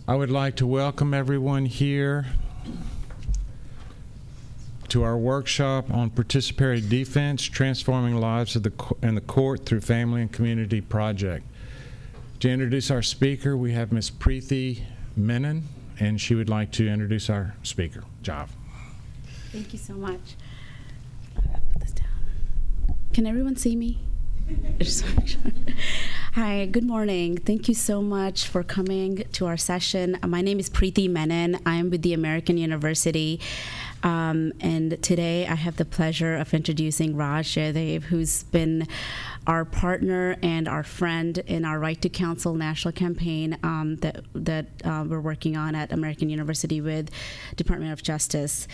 I would like to welcome everyone here to our workshop on participatory defense, transforming lives in the court through family and community project. To introduce our speaker, we have Ms. Preeti Menon, and she would like to introduce our speaker, Jav. Thank you so much. I'm gonna put this down. Can everyone see me? Hi, good morning. Thank you so much for coming to our session. My name is Preeti Menon. I am with the American University. And today I have the pleasure of introducing Raj Jaydev, who's been our partner and our friend in our Right to Counsel national campaign that we're working on at American University with Department of Justice.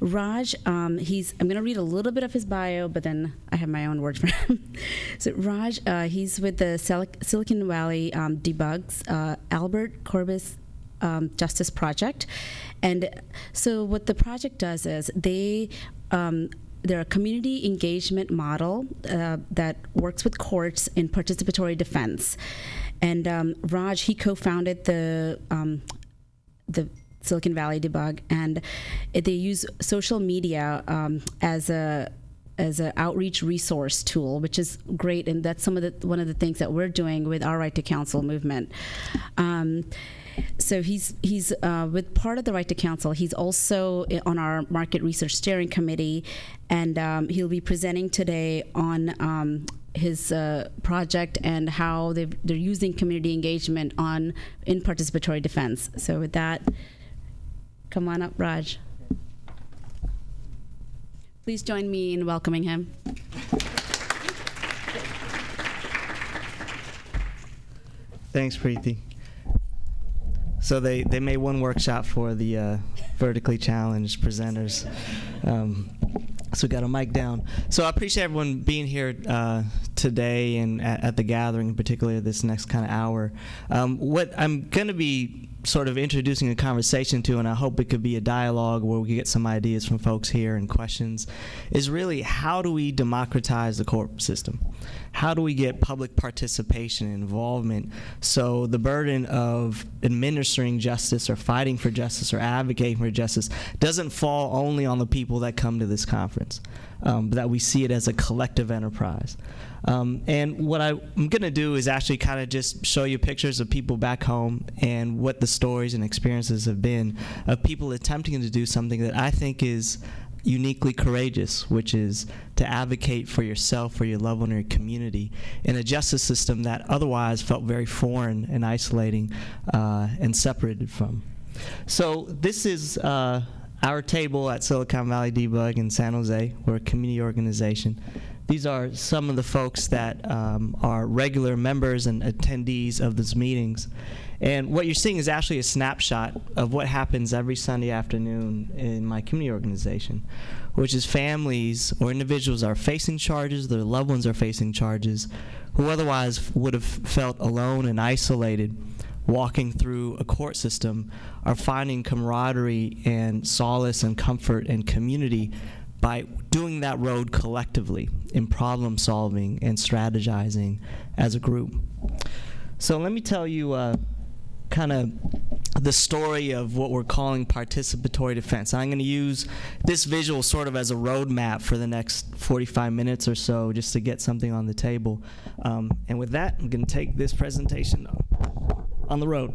Raj, I'm going to read a little bit of his bio, but then I have my own words for him. So Raj, he's with the Silicon Valley Debugs, Albert Corbis Justice Project. And so what the project does is they're a community engagement model that works with courts in participatory defense. And Raj, he co-founded the Silicon Valley Debug, and they use social media as an outreach resource tool, which is great, and that's one of the things that we're doing with our Right to Counsel movement. So he's with part of the Right to Counsel. He's also on our Market Research Steering Committee, and he'll be presenting today on his project and how they're using community engagement in participatory defense. So with that, come on up, Raj. Please join me in welcoming him. Thanks, Preeti. So they made one workshop for the vertically challenged presenters. So we got a mic down. So I appreciate everyone being here today and at the gathering, particularly this next kind of hour. What I'm going to be sort of introducing a conversation to, and I hope it could be a dialogue where we can get some ideas from folks here and questions, is really how do we democratize the court system? How do we get public participation and involvement so the burden of administering justice or fighting for justice or advocating for justice doesn't fall only on the people that come to this conference, but that we see it as a collective enterprise. And what I'm going to do is actually kind of just show you pictures of people back home and what the stories and experiences have been of people attempting to do something that I think is uniquely courageous, which is to advocate for yourself, for your loved one, or your community in a justice system that otherwise felt very foreign and isolating and separated from. So this is our table at Silicon Valley Debug in San Jose. We're a community organization. These are some of the folks that are regular members and attendees of these meetings. And what you're seeing is actually a snapshot of what happens every Sunday afternoon in my community organization, which is families or individuals are facing charges, their loved ones are facing charges, who otherwise would have felt alone and isolated walking through a court system, are finding camaraderie and solace and comfort and community by doing that road collectively in problem solving and strategizing as a group. So let me tell you kind of the story of what we're calling participatory defense. I'm going to use this visual sort of as a roadmap for the next 45 minutes or so just to get something on the table. And with that, I'm going to take this presentation on the road.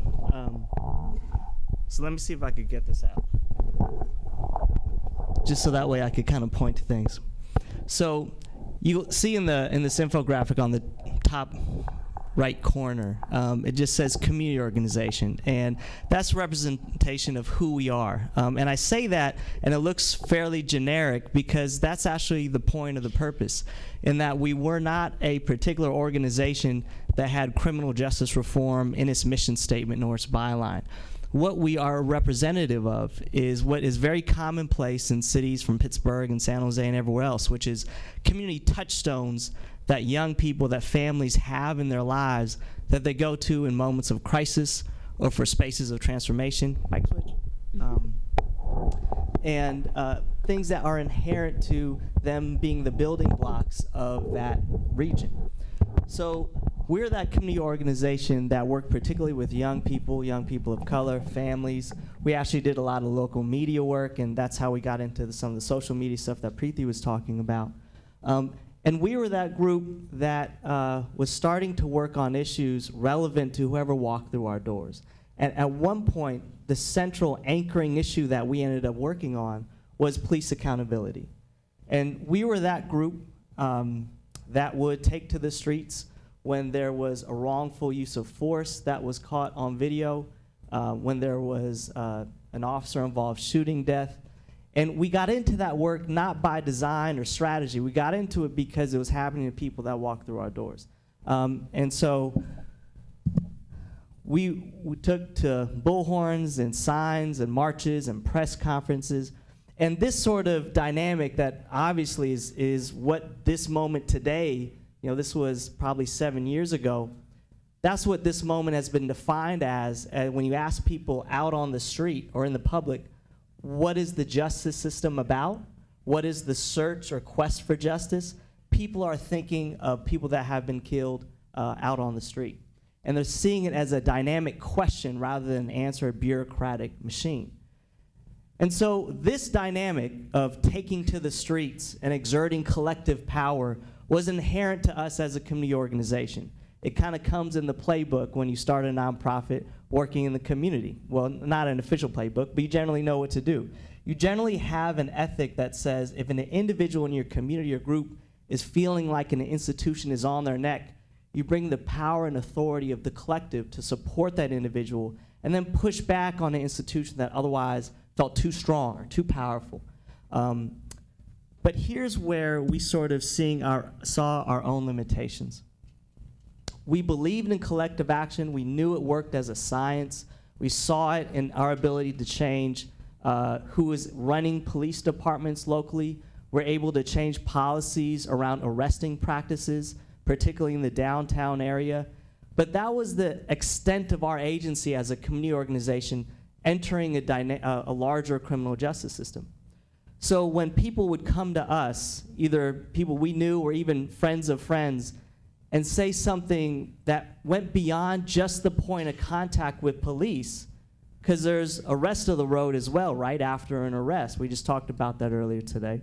So let me see if I could get this out, just so that way I could kind of point to things. So you'll see in this infographic on the top right corner, it just says community organization, and that's representation of who we are. And I say that, and it looks fairly generic because that's actually the point of the purpose, in that we were not a particular organization that had criminal justice reform in its mission statement nor its byline. What we are representative of is what is very commonplace in cities from Pittsburgh and San Jose and everywhere else, which is community touchstones that young people, that families have in their lives that they go to in moments of crisis or for spaces of transformation. Mic switch. And things that are inherent to them being the building blocks of that region. So we're that community organization that worked particularly with young people of color, families. We actually did a lot of local media work, and that's how we got into some of the social media stuff that Preeti was talking about. And we were that group that was starting to work on issues relevant to whoever walked through our doors. And at one point, the central anchoring issue that we ended up working on was police accountability. And we were that group that would take to the streets when there was a wrongful use of force that was caught on video, when there was an officer-involved shooting death. And we got into that work not by design or strategy. We got into it because it was happening to people that walked through our doors. And so we took to bullhorns and signs and marches and press conferences. And this sort of dynamic that obviously is what this moment today, this was probably 7 years ago, that's what this moment has been defined as when you ask people out on the street or in the public, what is the justice system about? What is the search or quest for justice? People are thinking of people that have been killed out on the street. And they're seeing it as a dynamic question rather than answer a bureaucratic machine. And so this dynamic of taking to the streets and exerting collective power was inherent to us as a community organization. It kind of comes in the playbook when you start a nonprofit working in the community. Well, not an official playbook, but you generally know what to do. You generally have an ethic that says if an individual in your community or group is feeling like an institution is on their neck, you bring the power and authority of the collective to support that individual and then push back on an institution that otherwise felt too strong or too powerful. But here's where we sort of saw our own limitations. We believed in collective action. We knew it worked as a science. We saw it in our ability to change who was running police departments locally. We're able to change policies around arresting practices, particularly in the downtown area. But that was the extent of our agency as a community organization entering a larger criminal justice system. So when people would come to us, either people we knew or even friends of friends, and say something that went beyond just the point of contact with police, because there's a rest of the road as well, right after an arrest. We just talked about that earlier today.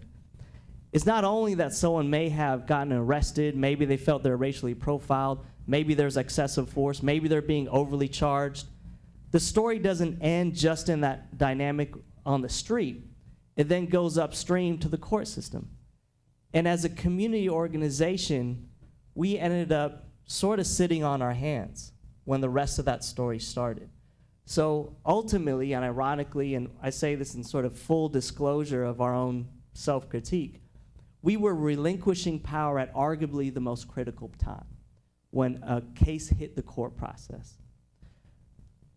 It's not only that someone may have gotten arrested, maybe they felt they're racially profiled, maybe there's excessive force, maybe they're being overly charged. The story doesn't end just in that dynamic on the street. It then goes upstream to the court system. And as a community organization, we ended up sort of sitting on our hands when the rest of that story started. So ultimately, and ironically, and I say this in sort of full disclosure of our own self-critique, we were relinquishing power at arguably the most critical time when a case hit the court process.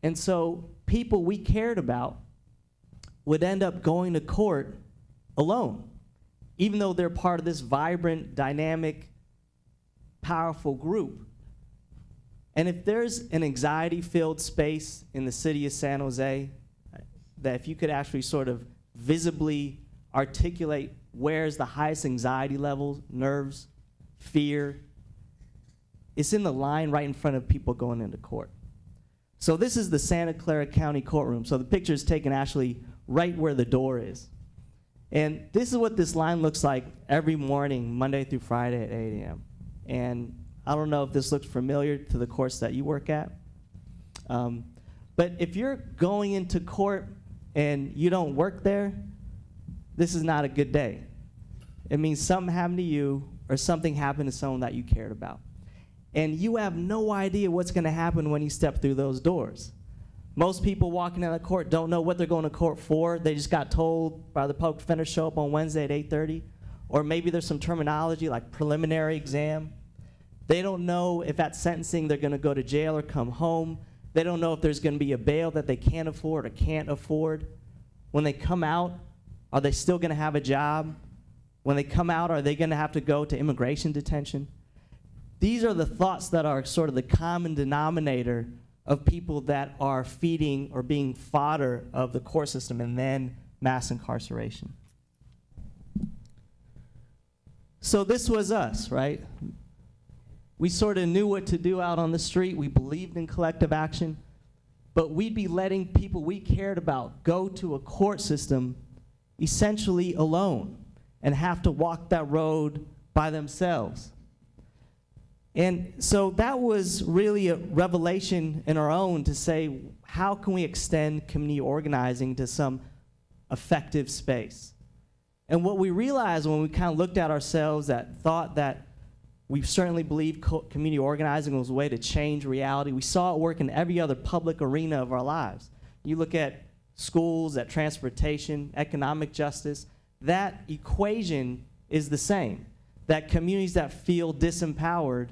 And so people we cared about would end up going to court alone, even though they're part of this vibrant, dynamic, powerful group. And if there's an anxiety-filled space in the city of San Jose, that if you could actually sort of visibly articulate where's the highest anxiety levels, nerves, fear, it's in the line right in front of people going into court. So this is the Santa Clara County courtroom. So the picture is taken actually right where the door is. And this is what this line looks like every morning, Monday through Friday at 8 a.m. And I don't know if this looks familiar to the courts that you work at. But if you're going into court and you don't work there, this is not a good day. It means something happened to you or something happened to someone that you cared about. And you have no idea what's going to happen when you step through those doors. Most people walking out of court don't know what they're going to court for. They just got told by the public defender, show up on Wednesday at 8:30. Or maybe there's some terminology like preliminary exam. They don't know if at sentencing they're going to go to jail or come home. They don't know if there's going to be a bail that they can't afford or can't afford. When they come out, are they still going to have a job? When they come out, are they going to have to go to immigration detention? These are the thoughts that are sort of the common denominator of people that are feeding or being fodder of the court system and then mass incarceration. So this was us, right? We sort of knew what to do out on the street. We believed in collective action. But we'd be letting people we cared about go to a court system essentially alone and have to walk that road by themselves. And so that was really a revelation in our own to say, how can we extend community organizing to some effective space? And what we realized when we kind of looked at ourselves, that thought that we certainly believed community organizing was a way to change reality. We saw it work in every other public arena of our lives. You look at schools, at transportation, economic justice, that equation is the same. That communities that feel disempowered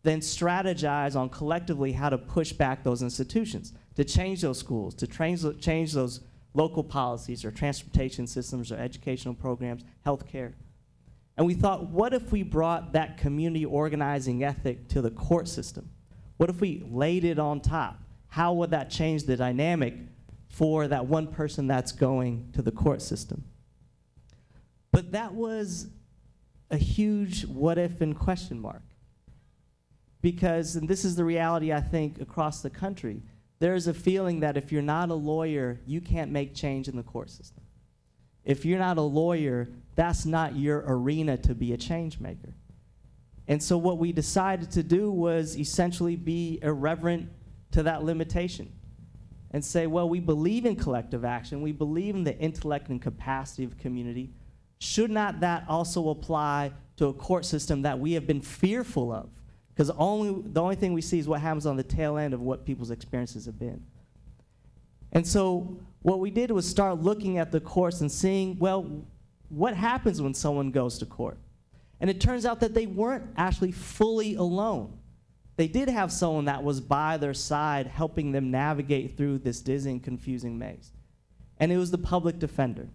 then strategize on collectively how to push back those institutions, to change those schools, to change those local policies or transportation systems or educational programs, healthcare. And we thought, what if we brought that community organizing ethic to the court system? What if we laid it on top? How would that change the dynamic for that one person that's going to the court system? But that was a huge what if and question mark. Because, and this is the reality I think across the country, there's a feeling that if you're not a lawyer, you can't make change in the court system. If you're not a lawyer, that's not your arena to be a change maker. And so what we decided to do was essentially be irreverent to that limitation and say, well, we believe in collective action. We believe in the intellect and capacity of community. Should not that also apply to a court system that we have been fearful of? Because the only thing we see is what happens on the tail end of what people's experiences have been. And so what we did was start looking at the courts and seeing, well, what happens when someone goes to court? And it turns out that they weren't actually fully alone. They did have someone that was by their side helping them navigate through this dizzying, confusing maze. And it was the public defender.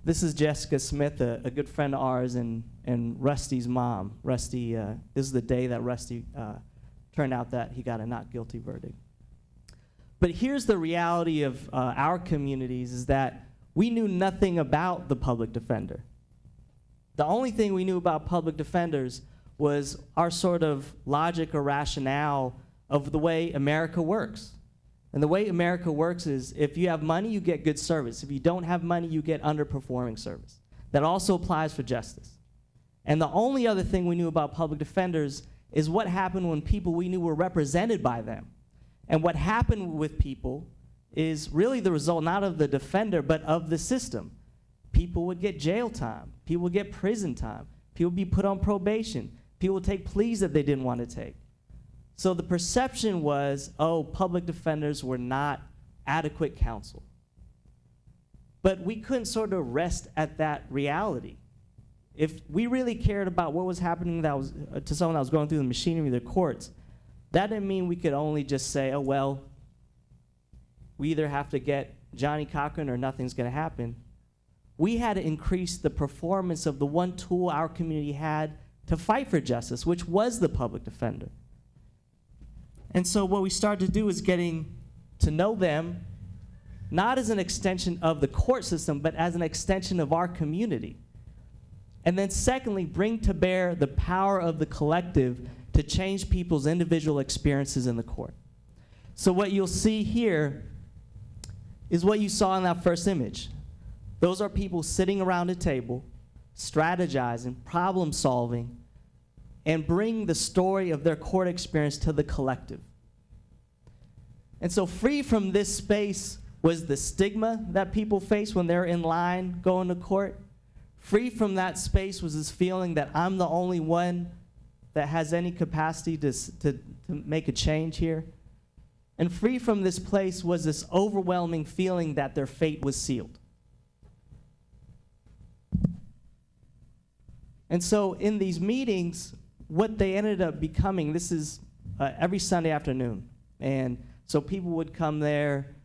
This is Jessica Smith, a good friend of ours, and Rusty's mom. Rusty, this is the day that Rusty turned out that he got a not guilty verdict. But here's the reality of our communities is that we knew nothing about the public defender. The only thing we knew about public defenders was our sort of logic or rationale of the way America works. And the way America works is if you have money, you get good service. If you don't have money, you get underperforming service. That also applies for justice. And the only other thing we knew about public defenders is what happened when people we knew were represented by them. And what happened with people is really the result not of the defender, but of the system. People would get jail time. People would get prison time. People would be put on probation. People would take pleas that they didn't want to take. So the perception was, oh, public defenders were not adequate counsel. But we couldn't sort of rest at that reality. If we really cared about what was happening that was, to someone that was going through the machinery of the courts, that didn't mean we could only just say, oh, well, we either have to get Johnny Cochran or nothing's going to happen. We had to increase the performance of the one tool our community had to fight for justice, which was the public defender. And so what we started to do is getting to know them, not as an extension of the court system, but as an extension of our community. And then secondly, bring to bear the power of the collective to change people's individual experiences in the court. So what you'll see here is what you saw in that first image. Those are people sitting around a table, strategizing, problem solving, and bring the story of their court experience to the collective. And so free from this space was the stigma that people face when they're in line going to court. Free from that space was this feeling that I'm the only one that has any capacity to make a change here. And free from this place was this overwhelming feeling that their fate was sealed. And so in these meetings, what they ended up becoming, this is every Sunday afternoon. And so people would come there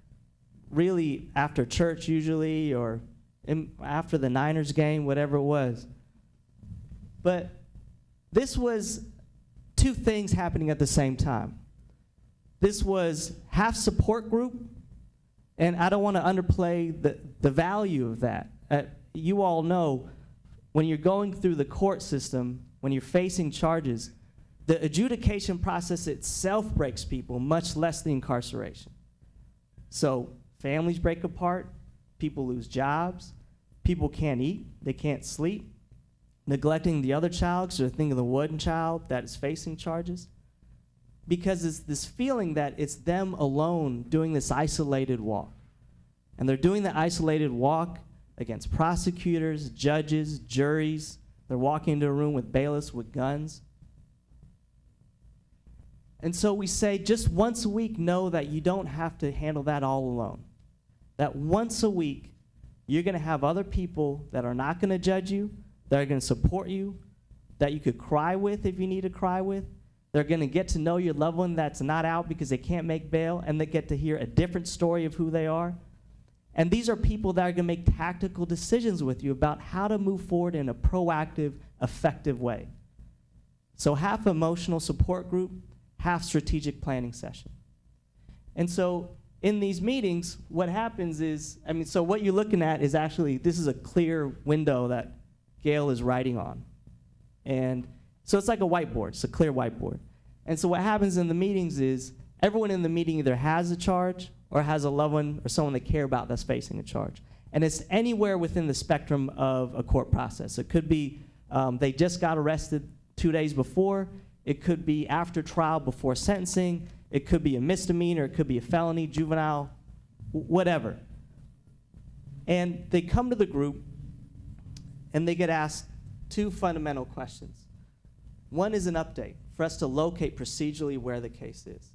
really after church usually, or after the Niners game, whatever it was. But this was two things happening at the same time. This was half support group, and I don't want to underplay the value of that. You all know when you're going through the court system, when you're facing charges, the adjudication process itself breaks people, much less the incarceration. So families break apart, people lose jobs, people can't eat, they can't sleep, neglecting the other child, so they're thinking of the one child that is facing charges. Because it's this feeling that it's them alone doing this isolated walk. And they're doing the isolated walk against prosecutors, judges, juries. They're walking into a room with bailiffs with guns. And so we say just once a week, know that you don't have to handle that all alone. That once a week, you're going to have other people that are not going to judge you, that are going to support you, that you could cry with if you need to cry with. They're going to get to know your loved one that's not out because they can't make bail, and they get to hear a different story of who they are. And these are people that are going to make tactical decisions with you about how to move forward in a proactive, effective way. So half emotional support group, half strategic planning session. And so in these meetings, what happens is, so what you're looking at is actually, this is a clear window that Gail is writing on. And so it's like a whiteboard, it's a clear whiteboard. And so what happens in the meetings is, everyone in the meeting either has a charge or has a loved one or someone they care about that's facing a charge. And it's anywhere within the spectrum of a court process. It could be they just got arrested 2 days before. It could be after trial before sentencing. It could be a misdemeanor. It could be a felony, juvenile, whatever. And they come to the group and they get asked two fundamental questions. One is an update for us to locate procedurally where the case is.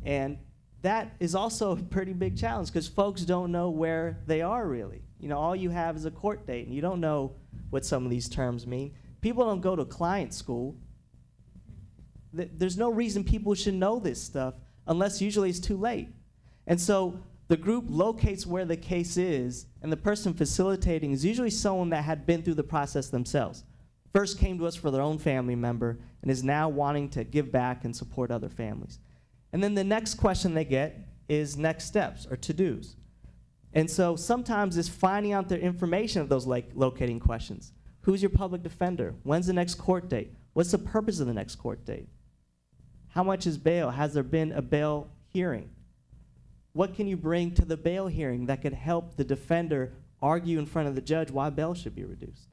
And that is also a pretty big challenge because folks don't know where they are really. You know, all you have is a court date and you don't know what some of these terms mean. People don't go to client school. There's no reason people should know this stuff unless usually it's too late. And so the group locates where the case is, and the person facilitating is usually someone that had been through the process themselves. First came to us for their own family member and is now wanting to give back and support other families. And then the next question they get is next steps or to-dos. And so sometimes it's finding out the information of those locating questions. Who's your public defender? When's the next court date? What's the purpose of the next court date? How much is bail? Has there been a bail hearing? What can you bring to the bail hearing that could help the defender argue in front of the judge why bail should be reduced?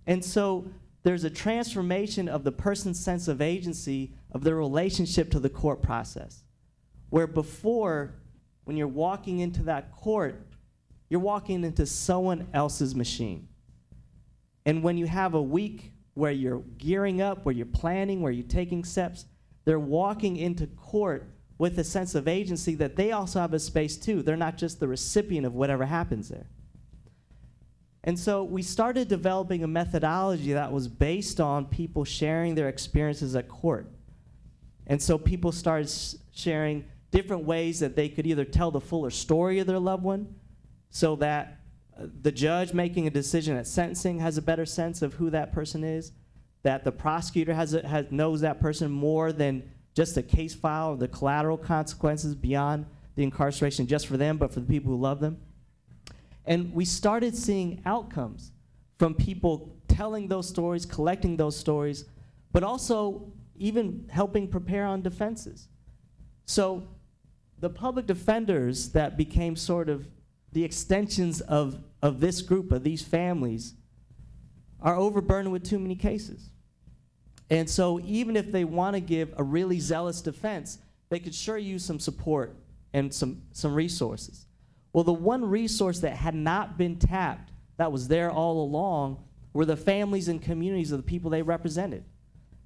And so there's a transformation of the person's sense of agency of their relationship to the court process. Where before, when you're walking into that court, you're walking into someone else's machine. And when you have a week where you're gearing up, where you're planning, where you're taking steps, they're walking into court with a sense of agency that they also have a space too. They're not just the recipient of whatever happens there. And so we started developing a methodology that was based on people sharing their experiences at court. And so people started sharing different ways that they could either tell the fuller story of their loved one so that the judge making a decision at sentencing has a better sense of who that person is, that the prosecutor knows that person more than just a case file or the collateral consequences beyond the incarceration just for them, but for the people who love them. And we started seeing outcomes from people telling those stories, collecting those stories, but also even helping prepare on defenses. So the public defenders that became sort of the extensions of this group, of these families, are overburdened with too many cases. And so even if they want to give a really zealous defense, they could sure use some support and some resources. Well, the one resource that had not been tapped, that was there all along, were the families and communities of the people they represented.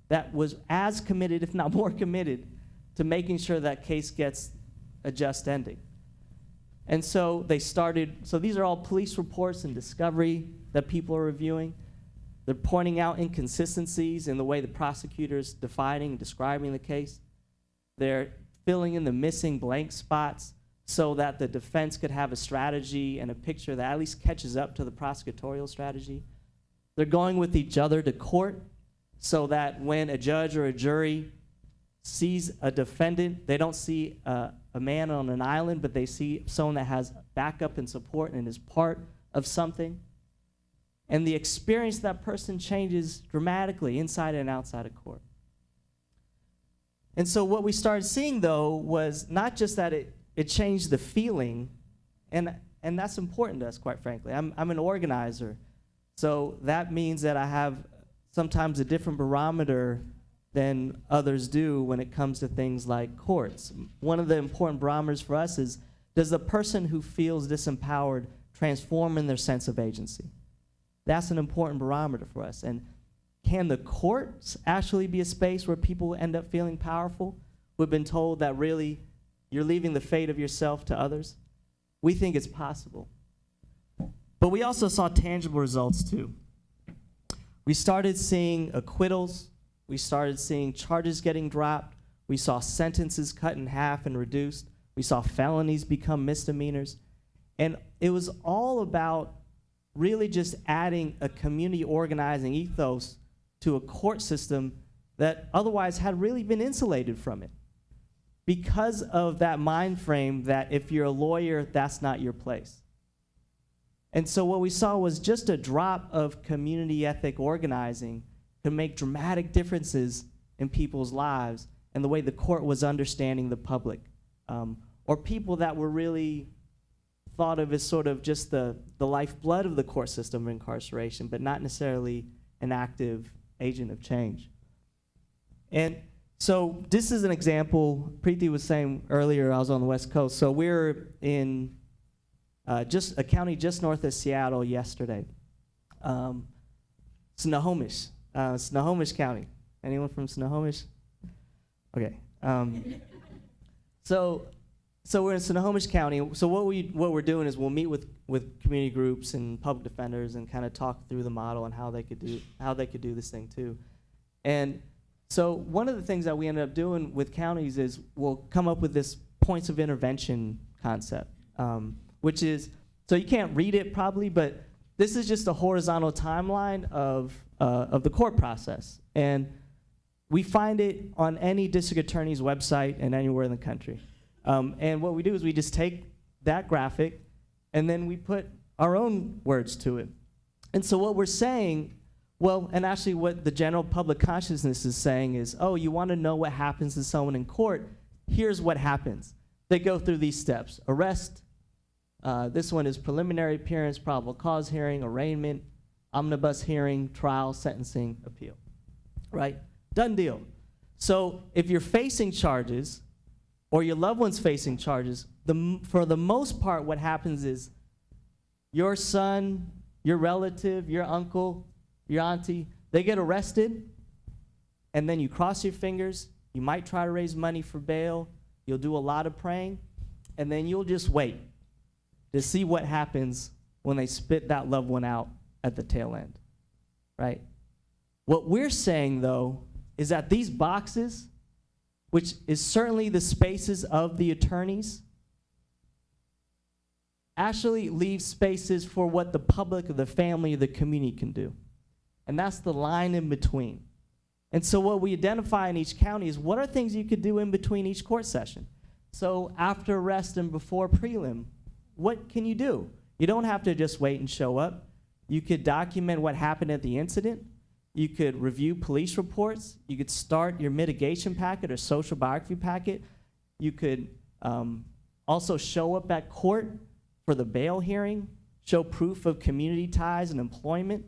That was as committed, if not more committed, to making sure that case gets a just ending. And so they started, so these are all police reports and discovery that people are reviewing. They're pointing out inconsistencies in the way the prosecutor's defining and describing the case. They're filling in the missing blank spots so that the defense could have a strategy and a picture that at least catches up to the prosecutorial strategy. They're going with each other to court so that when a judge or a jury sees a defendant, they don't see a man on an island, but they see someone that has backup and support and is part of something. And the experience of that person changes dramatically inside and outside of court. And so what we started seeing, though, was not just that it changed the feeling, and that's important to us, quite frankly. I'm an organizer, so that means that I have sometimes a different barometer than others do when it comes to things like courts. One of the important barometers for us is, does the person who feels disempowered transform in their sense of agency? That's an important barometer for us. And can the courts actually be a space where people end up feeling powerful? We've been told that really you're leaving the fate of yourself to others. We think it's possible. But we also saw tangible results too. We started seeing acquittals. We started seeing charges getting dropped. We saw sentences cut in half and reduced. We saw felonies become misdemeanors. And it was all about really just adding a community organizing ethos to a court system that otherwise had really been insulated from it because of that mind frame that if you're a lawyer, that's not your place. And so what we saw was just a drop of community ethic organizing could make dramatic differences in people's lives and the way the court was understanding the public, or people that were really thought of as sort of just the lifeblood of the court system of incarceration, but not necessarily an active agent of change. And so this is an example. Preeti was saying earlier, I was on the West Coast, so we're in just a county just north of Seattle yesterday. Snohomish, Snohomish County. Anyone from Snohomish? Okay. So we're in Snohomish County. So what we're doing is we'll meet with community groups and public defenders and kind of talk through the model and how they could do this thing too. And so one of the things that we ended up doing with counties is we'll come up with this points of intervention concept, which is, so you can't read it probably, but this is just a horizontal timeline of the court process. And we find it on any district attorney's website and anywhere in the country. And what we do is we just take that graphic and then we put our own words to it. And so what we're saying, well, and actually what the general public consciousness is saying is, oh, you want to know what happens to someone in court? Here's what happens. They go through these steps: arrest, this one is preliminary appearance, probable cause hearing, arraignment, omnibus hearing, trial, sentencing, appeal, right? Done deal. So if you're facing charges, or your loved one's facing charges, for the most part, what happens is your son, your relative, your uncle, your auntie, they get arrested, and then you cross your fingers. You might try to raise money for bail. You'll do a lot of praying, and then you'll just wait to see what happens when they spit that loved one out at the tail end, right? What we're saying, though, is that these boxes, which is certainly the spaces of the attorneys, actually leave spaces for what the public or the family or the community can do. And that's the line in between. And so what we identify in each county is what are things you could do in between each court session. So after arrest and before prelim, what can you do? You don't have to just wait and show up. You could document what happened at the incident. You could review police reports. You could start your mitigation packet or social biography packet. You could also show up at court for the bail hearing, show proof of community ties and employment.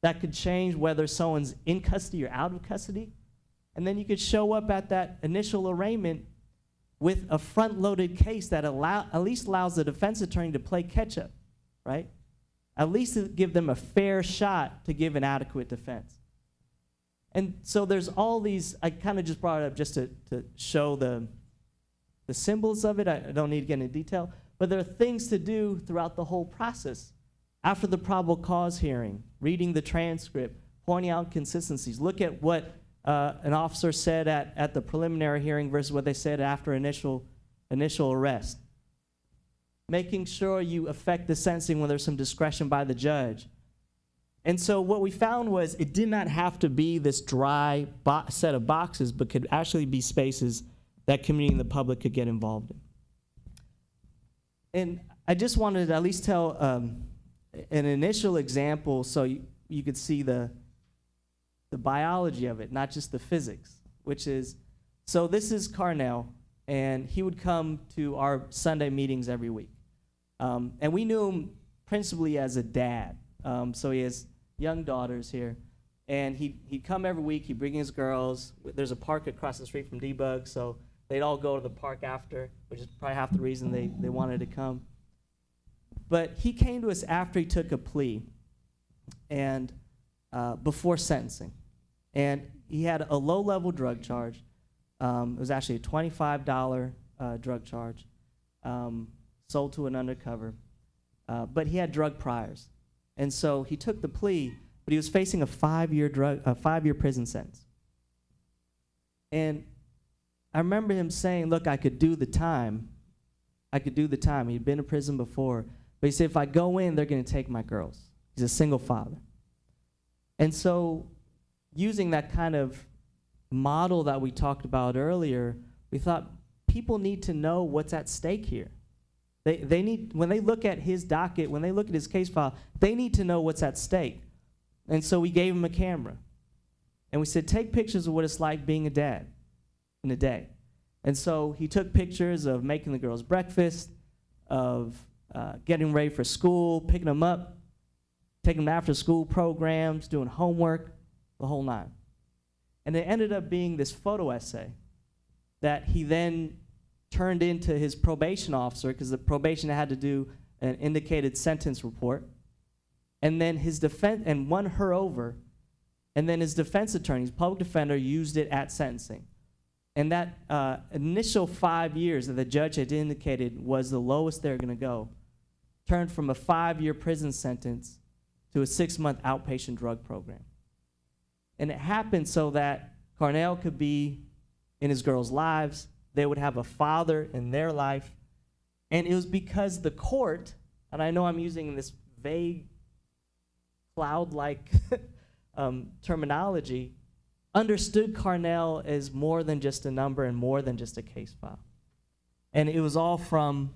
That could change whether someone's in custody or out of custody. And then you could show up at that initial arraignment with a front-loaded case that at least allows the defense attorney to play catch-up, right? At least give them a fair shot to give an adequate defense. And so there's all these, I kind of just brought it up just to show the symbols of it. I don't need to get into detail, but there are things to do throughout the whole process. After the probable cause hearing, reading the transcript, pointing out consistencies. Look at what an officer said at the preliminary hearing versus what they said after initial arrest. Making sure you affect the sentencing when there's some discretion by the judge. And so what we found was it did not have to be this dry set of boxes, but could actually be spaces that community and the public could get involved in. And I just wanted to at least tell an initial example so you could see the biology of it, not just the physics, which is, so this is Carnell, and he would come to our Sunday meetings every week. And we knew him principally as a dad. So he has young daughters here. And he'd come every week, he'd bring his girls. There's a park across the street from Debug, so they'd all go to the park after, which is probably half the reason they wanted to come. But he came to us after he took a plea and before sentencing. And he had a low-level drug charge. It was actually a $25 drug charge, sold to an undercover. But he had drug priors. And so he took the plea, but he was facing a 5-year prison sentence. And I remember him saying, look, I could do the time. He'd been in prison before. But he said, if I go in, they're going to take my girls. He's a single father. And so using that kind of model that we talked about earlier, we thought people need to know what's at stake here. They need, when they look at his docket, when they look at his case file, they need to know what's at stake. And so we gave him a camera. And we said, take pictures of what it's like being a dad in a day. And so he took pictures of making the girls breakfast, of getting ready for school, picking them up, taking them to after school programs, doing homework, the whole nine. And it ended up being this photo essay that he then turned into his probation officer, because the probation had to do an indicated sentence report. And then his defense, and won her over, and then his defense attorney, his public defender, used it at sentencing. And that initial 5 years that the judge had indicated was the lowest they're going to go, turned from a 5-year prison sentence to a 6-month outpatient drug program. And it happened so that Carnell could be in his girls' lives, they would have a father in their life, and it was because the court, and I know I'm using this vague, cloud-like terminology, understood Carnell as more than just a number and more than just a case file. And it was all from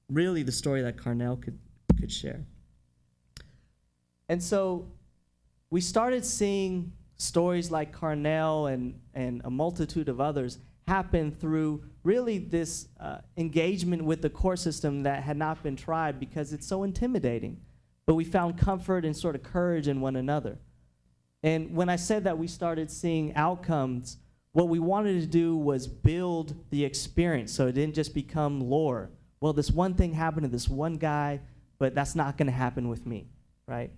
really the story that Carnell could share. And so we started seeing stories like Carnell and a multitude of others happen through really this engagement with the court system that had not been tried because it's so intimidating. But we found comfort and sort of courage in one another. And when I said that we started seeing outcomes, what we wanted to do was build the experience so it didn't just become lore. Well, this one thing happened to this one guy, but that's not going to happen with me, right?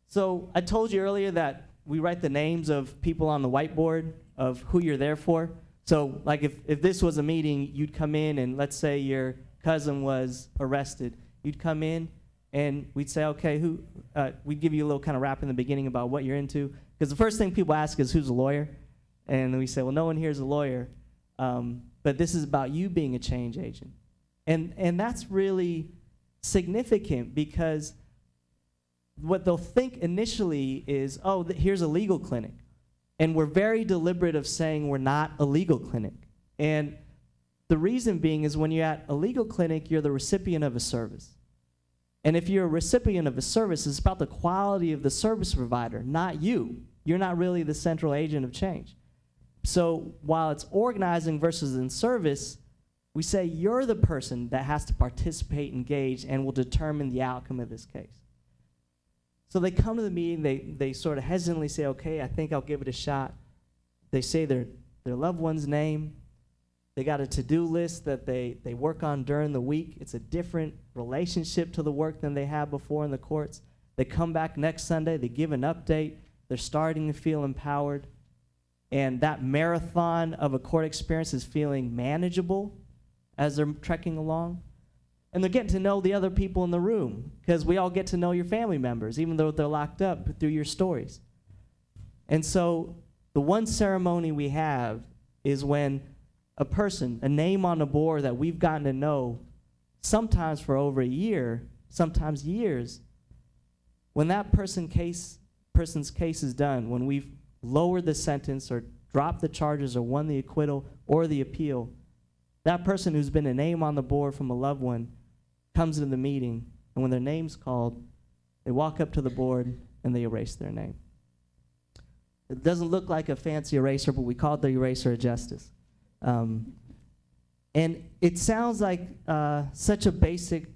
So I told you earlier that we write the names of people on the whiteboard of who you're there for. So like if this was a meeting, you'd come in and let's say your cousin was arrested. You'd come in and we'd say, okay, we'd give you a little kind of rap in the beginning about what you're into. Because the first thing people ask is, who's a lawyer? And then we say, well, no one here is a lawyer. But this is about you being a change agent. And that's really significant because what they'll think initially is, oh, here's a legal clinic. And we're very deliberate of saying we're not a legal clinic. And the reason being is when you're at a legal clinic, you're the recipient of a service. And if you're a recipient of a service, it's about the quality of the service provider, not you. You're not really the central agent of change. So while it's organizing versus in service, we say you're the person that has to participate, engage, and will determine the outcome of this case. So they come to the meeting, they sort of hesitantly say, okay, I think I'll give it a shot. They say their loved one's name. They got a to-do list that they work on during the week. It's a different relationship to the work than they had before in the courts. They come back next Sunday, they give an update. They're starting to feel empowered. And that marathon of a court experience is feeling manageable as they're trekking along. And they're getting to know the other people in the room because we all get to know your family members, even though they're locked up through your stories. And so the one ceremony we have is when a person, a name on the board that we've gotten to know, sometimes for over a year, sometimes years, when that person's case is done, when we've lowered the sentence or dropped the charges or won the acquittal or the appeal, that person who's been a name on the board from a loved one comes into the meeting, And when their name's called, they walk up to the board and they erase their name. It doesn't look like a fancy eraser, but we call it the eraser of justice. And it sounds like such a basic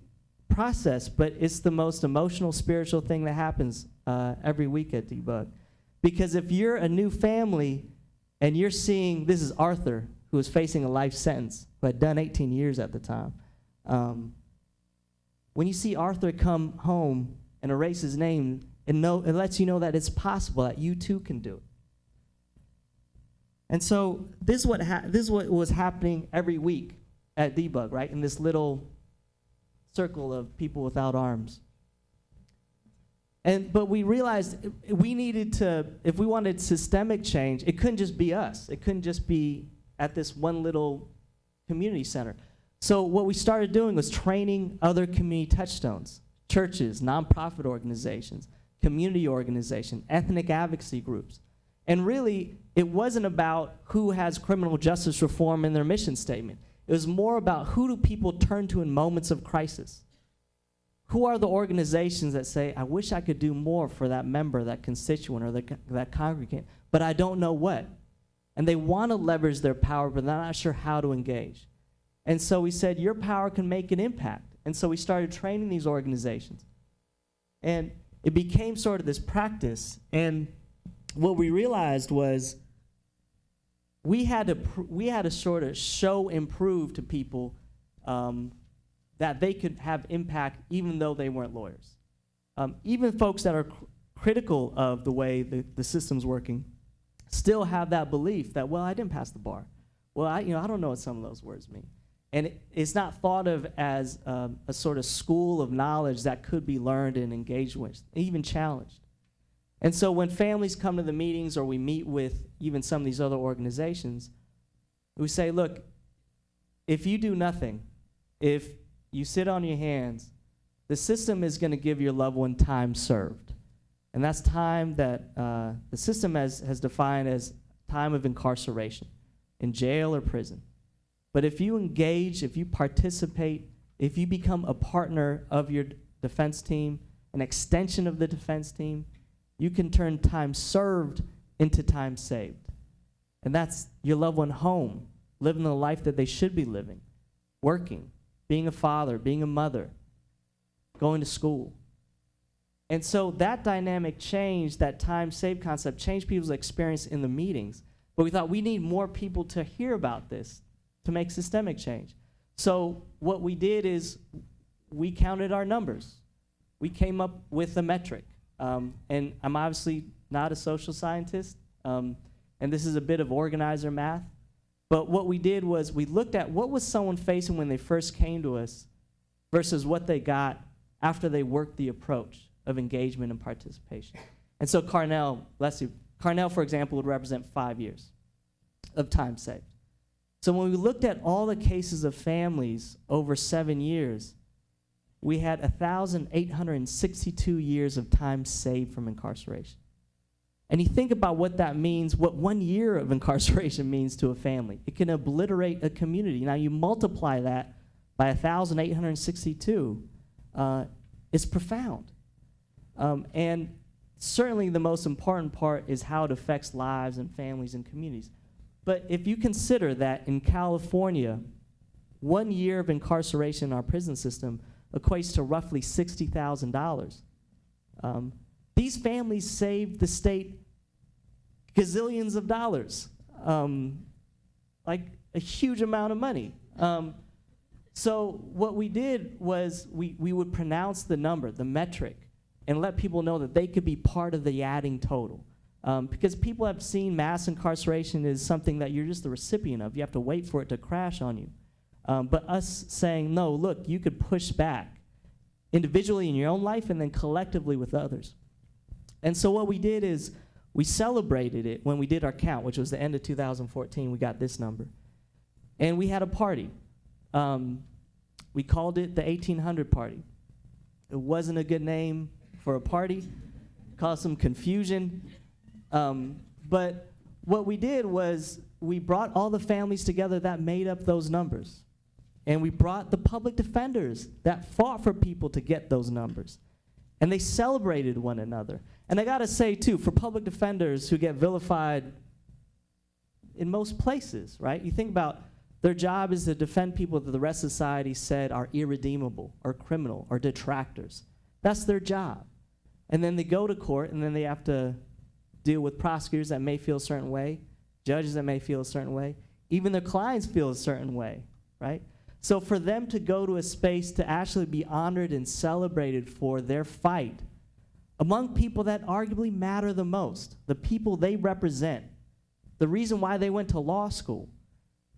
process, but it's the most emotional, spiritual thing that happens every week at Debug. Because if you're a new family and you're seeing, this is Arthur, who was facing a life sentence, who had done 18 years at the time. When you see Arthur come home and erase his name, it lets you know that it's possible, that you too can do it. And so this is what was happening every week at Debug, right? In this little circle of people without arms. But we realized we needed to, if we wanted systemic change, it couldn't just be us. It couldn't just be at this one little community center. So what we started doing was training other community touchstones, churches, nonprofit organizations, community organizations, ethnic advocacy groups. And really, it wasn't about who has criminal justice reform in their mission statement. It was more about who do people turn to in moments of crisis. Who are the organizations that say, I wish I could do more for that member, that constituent, or that congregant, but I don't know what. And they want to leverage their power, but they're not sure how to engage. And so we said, your power can make an impact. And so we started training these organizations. And it became sort of this practice. And what we realized was we had to sort of show and prove to people that they could have impact even though they weren't lawyers. Even folks that are critical of the way the system's working still have that belief that, well, I didn't pass the bar. Well, I don't know what some of those words mean. And it's not thought of as a sort of school of knowledge that could be learned and engaged with, even challenged. And so when families come to the meetings or we meet with even some of these other organizations, we say, look, if you do nothing, if you sit on your hands, the system is going to give your loved one time served. And that's time that the system has defined as time of incarceration in jail or prison. But if you engage, if you participate, if you become a partner of your defense team, an extension of the defense team, you can turn time served into time saved. And that's your loved one home, living the life that they should be living, working, being a father, being a mother, going to school. And so that dynamic changed, that time saved concept changed people's experience in the meetings. But we thought we need more people to hear about this to make systemic change. So what we did is we counted our numbers. We came up with a metric. And I'm obviously not a social scientist, and this is a bit of organizer math. But what we did was we looked at what was someone facing when they first came to us versus what they got after they worked the approach of engagement and participation. And so Carnell, for example, would represent 5 years of time saved. So when we looked at all the cases of families over 7 years, we had 1,862 years of time saved from incarceration. And you think about what that means, what 1 year of incarceration means to a family. It can obliterate a community. Now you multiply that by 1,862, it's profound. And certainly the most important part is how it affects lives and families and communities. But if you consider that in California, 1 year of incarceration in our prison system equates to roughly $60,000. These families saved the state gazillions of dollars, like a huge amount of money. So what we did was we would pronounce the number, the metric, and let people know that they could be part of the adding total. Because people have seen mass incarceration as something that you're just the recipient of. You have to wait for it to crash on you. But us saying, no, look, you could push back individually in your own life and then collectively with others. And so what we did is we celebrated it when we did our count, which was the end of 2014. We got this number. And we had a party. We called it the 1800 party. It wasn't a good name for a party. Caused some confusion. But what we did was we brought all the families together that made up those numbers. And we brought the public defenders that fought for people to get those numbers. And they celebrated one another. And I gotta say too, for public defenders who get vilified in most places, right? You think about their job is to defend people that the rest of society said are irredeemable or criminal or detractors. That's their job. And then they go to court and then they have to deal with prosecutors that may feel a certain way, judges that may feel a certain way, even their clients feel a certain way, right? So for them to go to a space to actually be honored and celebrated for their fight among people that arguably matter the most, the people they represent, the reason why they went to law school,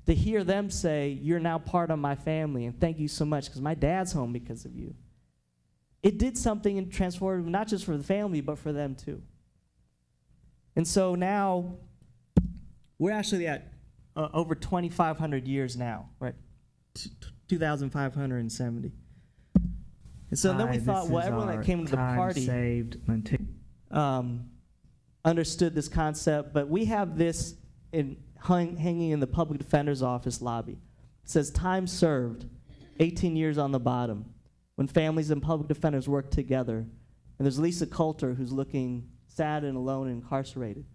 to hear them say, you're now part of my family and thank you so much because my dad's home because of you. It did something and transformed not just for the family, but for them too. And so now we're actually at over 2,500 years now, right? 2,570. And so then we thought, well, everyone that came to the party understood this concept, but we have this hanging in the public defender's office lobby. It says, time served, 18 years on the bottom, when families and public defenders work together. And there's Lisa Coulter, who's looking sad and alone and incarcerated.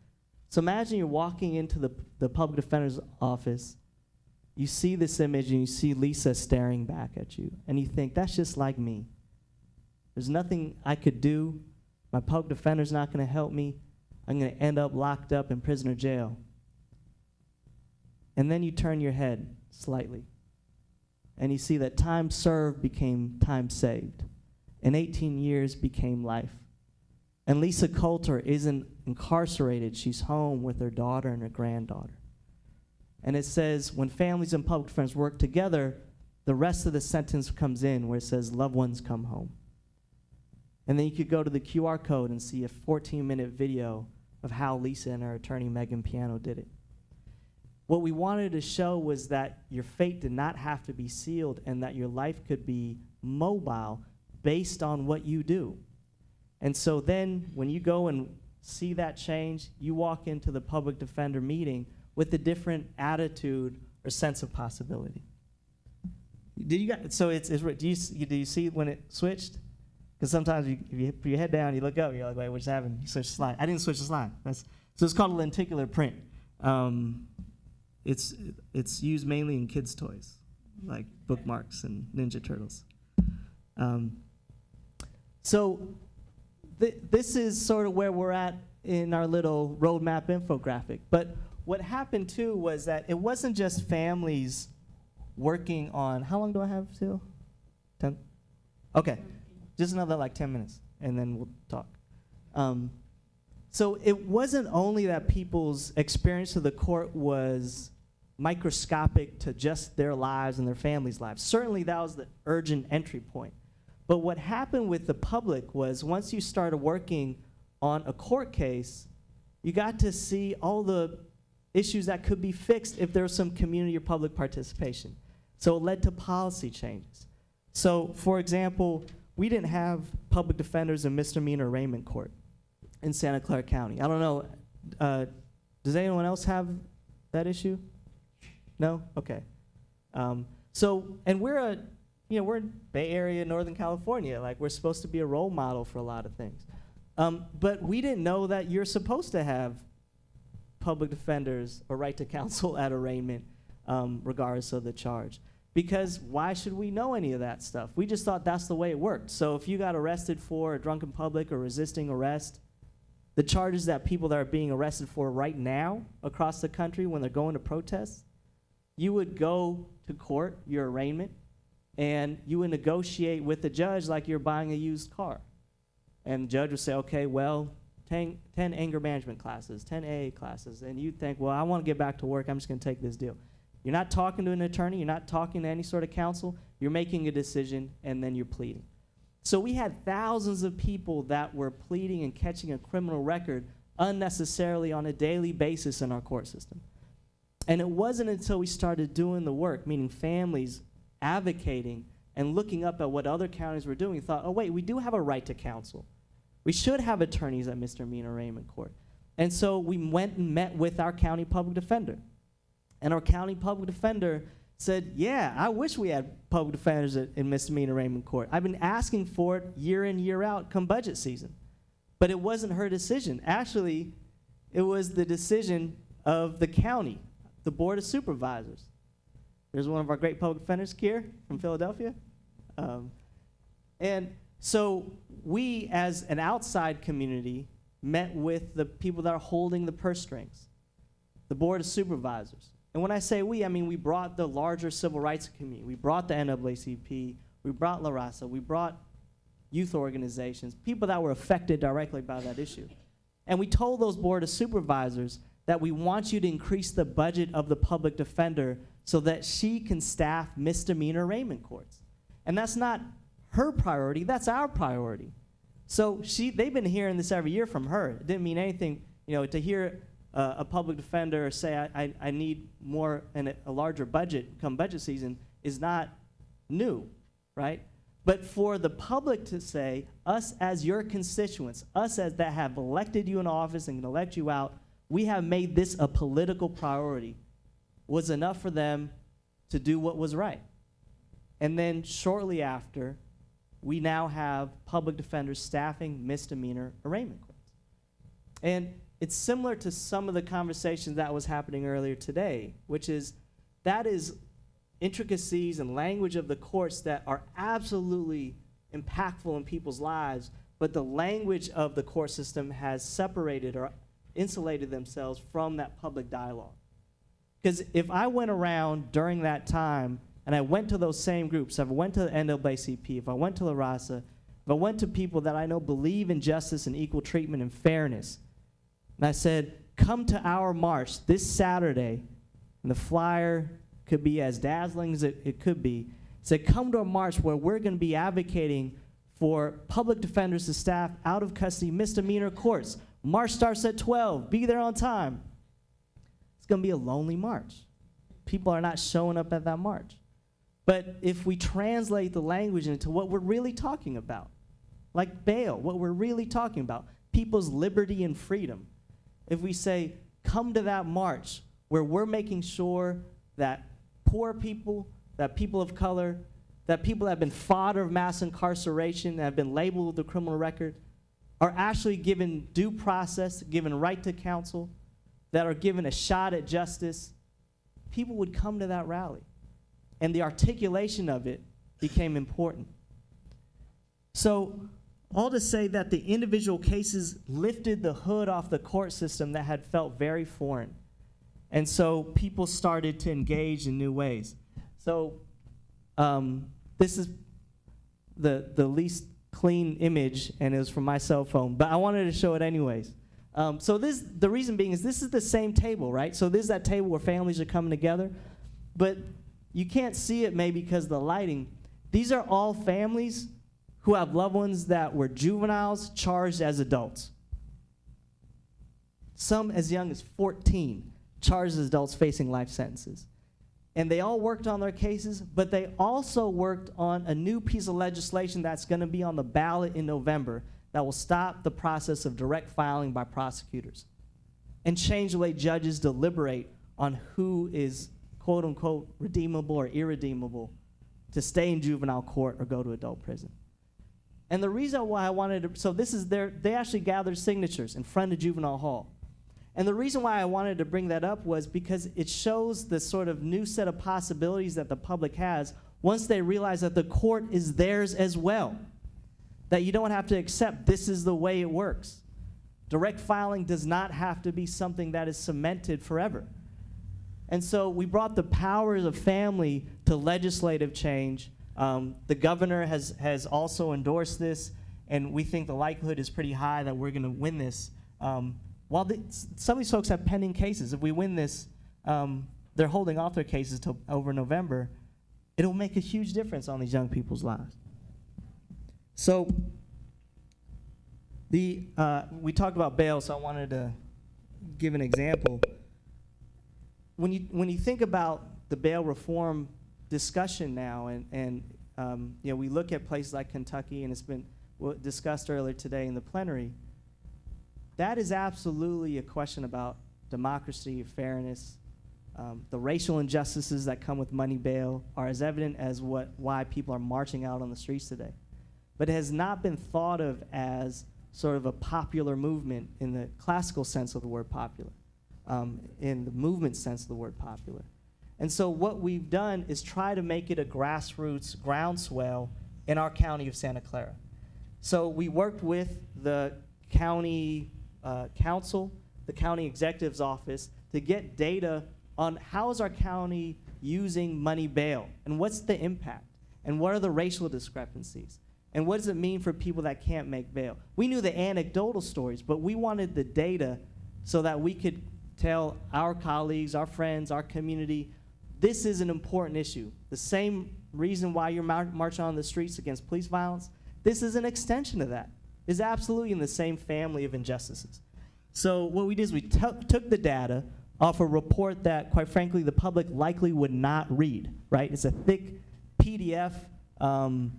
So imagine you're walking into the public defender's office, you see this image and you see Lisa staring back at you, and you think, that's just like me. There's nothing I could do. My public defender's not going to help me. I'm going to end up locked up in prisoner jail. And then you turn your head slightly, and you see that time served became time saved, and 18 years became life. And Lisa Coulter isn't incarcerated. She's home with her daughter and her granddaughter. And it says, when families and public defenders work together, the rest of the sentence comes in where it says, loved ones come home. And then you could go to the QR code and see a 14-minute video of how Lisa and her attorney, Megan Piano, did it. What we wanted to show was that your fate did not have to be sealed and that your life could be mobile based on what you do. And so then when you go and see that change, you walk into the public defender meeting with a different attitude or sense of possibility. Do you see when it switched? Because sometimes if you put your head down, you look up, you're like, wait, what's happening? You switch the slide. I didn't switch the slide. So it's called a lenticular print. It's used mainly in kids' toys, like bookmarks and Ninja Turtles. This is sort of where we're at in our little roadmap infographic. But what happened too was that it wasn't just families working on, how long do I have still? 10? Okay, just another like 10 minutes and then we'll talk. So it wasn't only that people's experience of the court was microscopic to just their lives and their families' lives. Certainly that was the urgent entry point. But what happened with the public was once you started working on a court case, you got to see all the issues that could be fixed if there was some community or public participation. So it led to policy changes. So for example, we didn't have public defenders in misdemeanor arraignment court in Santa Clara County. I don't know, does anyone else have that issue? No? Okay. And we're in Bay Area, Northern California. Like, we're supposed to be a role model for a lot of things. But we didn't know that you're supposed to have public defenders or right to counsel at arraignment, regardless of the charge. Because why should we know any of that stuff? We just thought that's the way it worked. So if you got arrested for a drunken public or resisting arrest, the charges that people that are being arrested for right now across the country when they're going to protests, you would go to court, your arraignment, and you would negotiate with the judge like you're buying a used car. And the judge would say, okay, well, 10 anger management classes, 10 AA classes. And you'd think, well, I want to get back to work. I'm just going to take this deal. You're not talking to an attorney. You're not talking to any sort of counsel. You're making a decision, and then you're pleading. So we had thousands of people that were pleading and catching a criminal record unnecessarily on a daily basis in our court system. And it wasn't until we started doing the work, meaning families advocating and looking up at what other counties were doing, we thought, oh, wait, we do have a right to counsel. We should have attorneys at misdemeanor arraignment court. And so we went and met with our county public defender. And our county public defender said, yeah, I wish we had public defenders in misdemeanor arraignment court. I've been asking for it year in, year out come budget season. But it wasn't her decision. Actually, it was the decision of the county, the Board of Supervisors. There's one of our great public defenders, Kier, from Philadelphia. And so we, as an outside community, met with the people that are holding the purse strings, the Board of Supervisors. And when I say we, I mean we brought the larger civil rights community. We brought the NAACP. We brought La Raza. We brought youth organizations, people that were affected directly by that issue. And we told those Board of Supervisors that we want you to increase the budget of the public defender so that she can staff misdemeanor arraignment courts. And that's not her priority, that's our priority. So they've been hearing this every year from her. It didn't mean anything, to hear a public defender say, I need more and a larger budget come budget season is not new, right? But for the public to say, us as your constituents, us as that have elected you in office and can elect you out, we have made this a political priority, was enough for them to do what was right. And then shortly after, we now have public defenders staffing misdemeanor arraignment courts. And it's similar to some of the conversations that was happening earlier today, which is that is intricacies and language of the courts that are absolutely impactful in people's lives, but the language of the court system has separated or insulated themselves from that public dialogue. Because if I went around during that time and I went to those same groups, if I went to the NAACP, if I went to La Raza, if I went to people that I know believe in justice and equal treatment and fairness, and I said, come to our march this Saturday, and the flyer could be as dazzling as it could be, said, come to a march where we're going to be advocating for public defenders to staff out of custody misdemeanor courts. March starts at 12. Be there on time. It's going to be a lonely march. People are not showing up at that march. But if we translate the language into what we're really talking about, like bail, what we're really talking about, people's liberty and freedom, if we say, come to that march where we're making sure that poor people, that people of color, that people that have been fodder of mass incarceration, that have been labeled with a criminal record, are actually given due process, given right to counsel, that are given a shot at justice, people would come to that rally. And the articulation of it became important. So, all to say that the individual cases lifted the hood off the court system that had felt very foreign. And so people started to engage in new ways. So this is the least clean image, and it was from my cell phone, but I wanted to show it anyways. So the reason being is this is the same table, right? So this is that table where families are coming together, but you can't see it maybe because of the lighting. These are all families who have loved ones that were juveniles charged as adults. Some as young as 14 charged as adults facing life sentences. And they all worked on their cases, but they also worked on a new piece of legislation that's going to be on the ballot in November that will stop the process of direct filing by prosecutors and change the way judges deliberate on who is quote unquote redeemable or irredeemable to stay in juvenile court or go to adult prison. And the reason why I wanted to, so this is they actually gathered signatures in front of Juvenile Hall. And the reason why I wanted to bring that up was because it shows the sort of new set of possibilities that the public has once they realize that the court is theirs as well. That you don't have to accept this is the way it works. Direct filing does not have to be something that is cemented forever. And so we brought the powers of family to legislative change. The governor has also endorsed this, and we think the likelihood is pretty high that we're going to win this. While some of these folks have pending cases, if we win this, they're holding off their cases till over November. It'll make a huge difference on these young people's lives. So we talked about bail, so I wanted to give an example. When you think about the bail reform discussion now, and we look at places like Kentucky, and it's been discussed earlier today in the plenary, that is absolutely a question about democracy, fairness, The racial injustices that come with money bail are as evident as why people are marching out on the streets today. But it has not been thought of as sort of a popular movement in the classical sense of the word popular, in the movement sense of the word popular. And so what we've done is try to make it a grassroots groundswell in our county of Santa Clara. So we worked with the county council, the county executive's office, to get data on how is our county using money bail, and what's the impact, and what are the racial discrepancies, and what does it mean for people that can't make bail. We knew the anecdotal stories, but we wanted the data so that we could tell our colleagues, our friends, our community, this is an important issue. The same reason why you're marching on the streets against police violence, this is an extension of that. It's absolutely in the same family of injustices. So what we did is we took the data off a report that, quite frankly, the public likely would not read, right? It's a thick PDF, and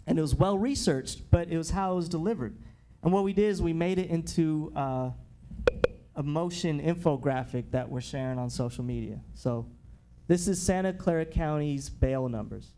it was well researched, but it was how it was delivered. And what we did is we made it into a motion infographic that we're sharing on social media. So this is Santa Clara County's bail numbers.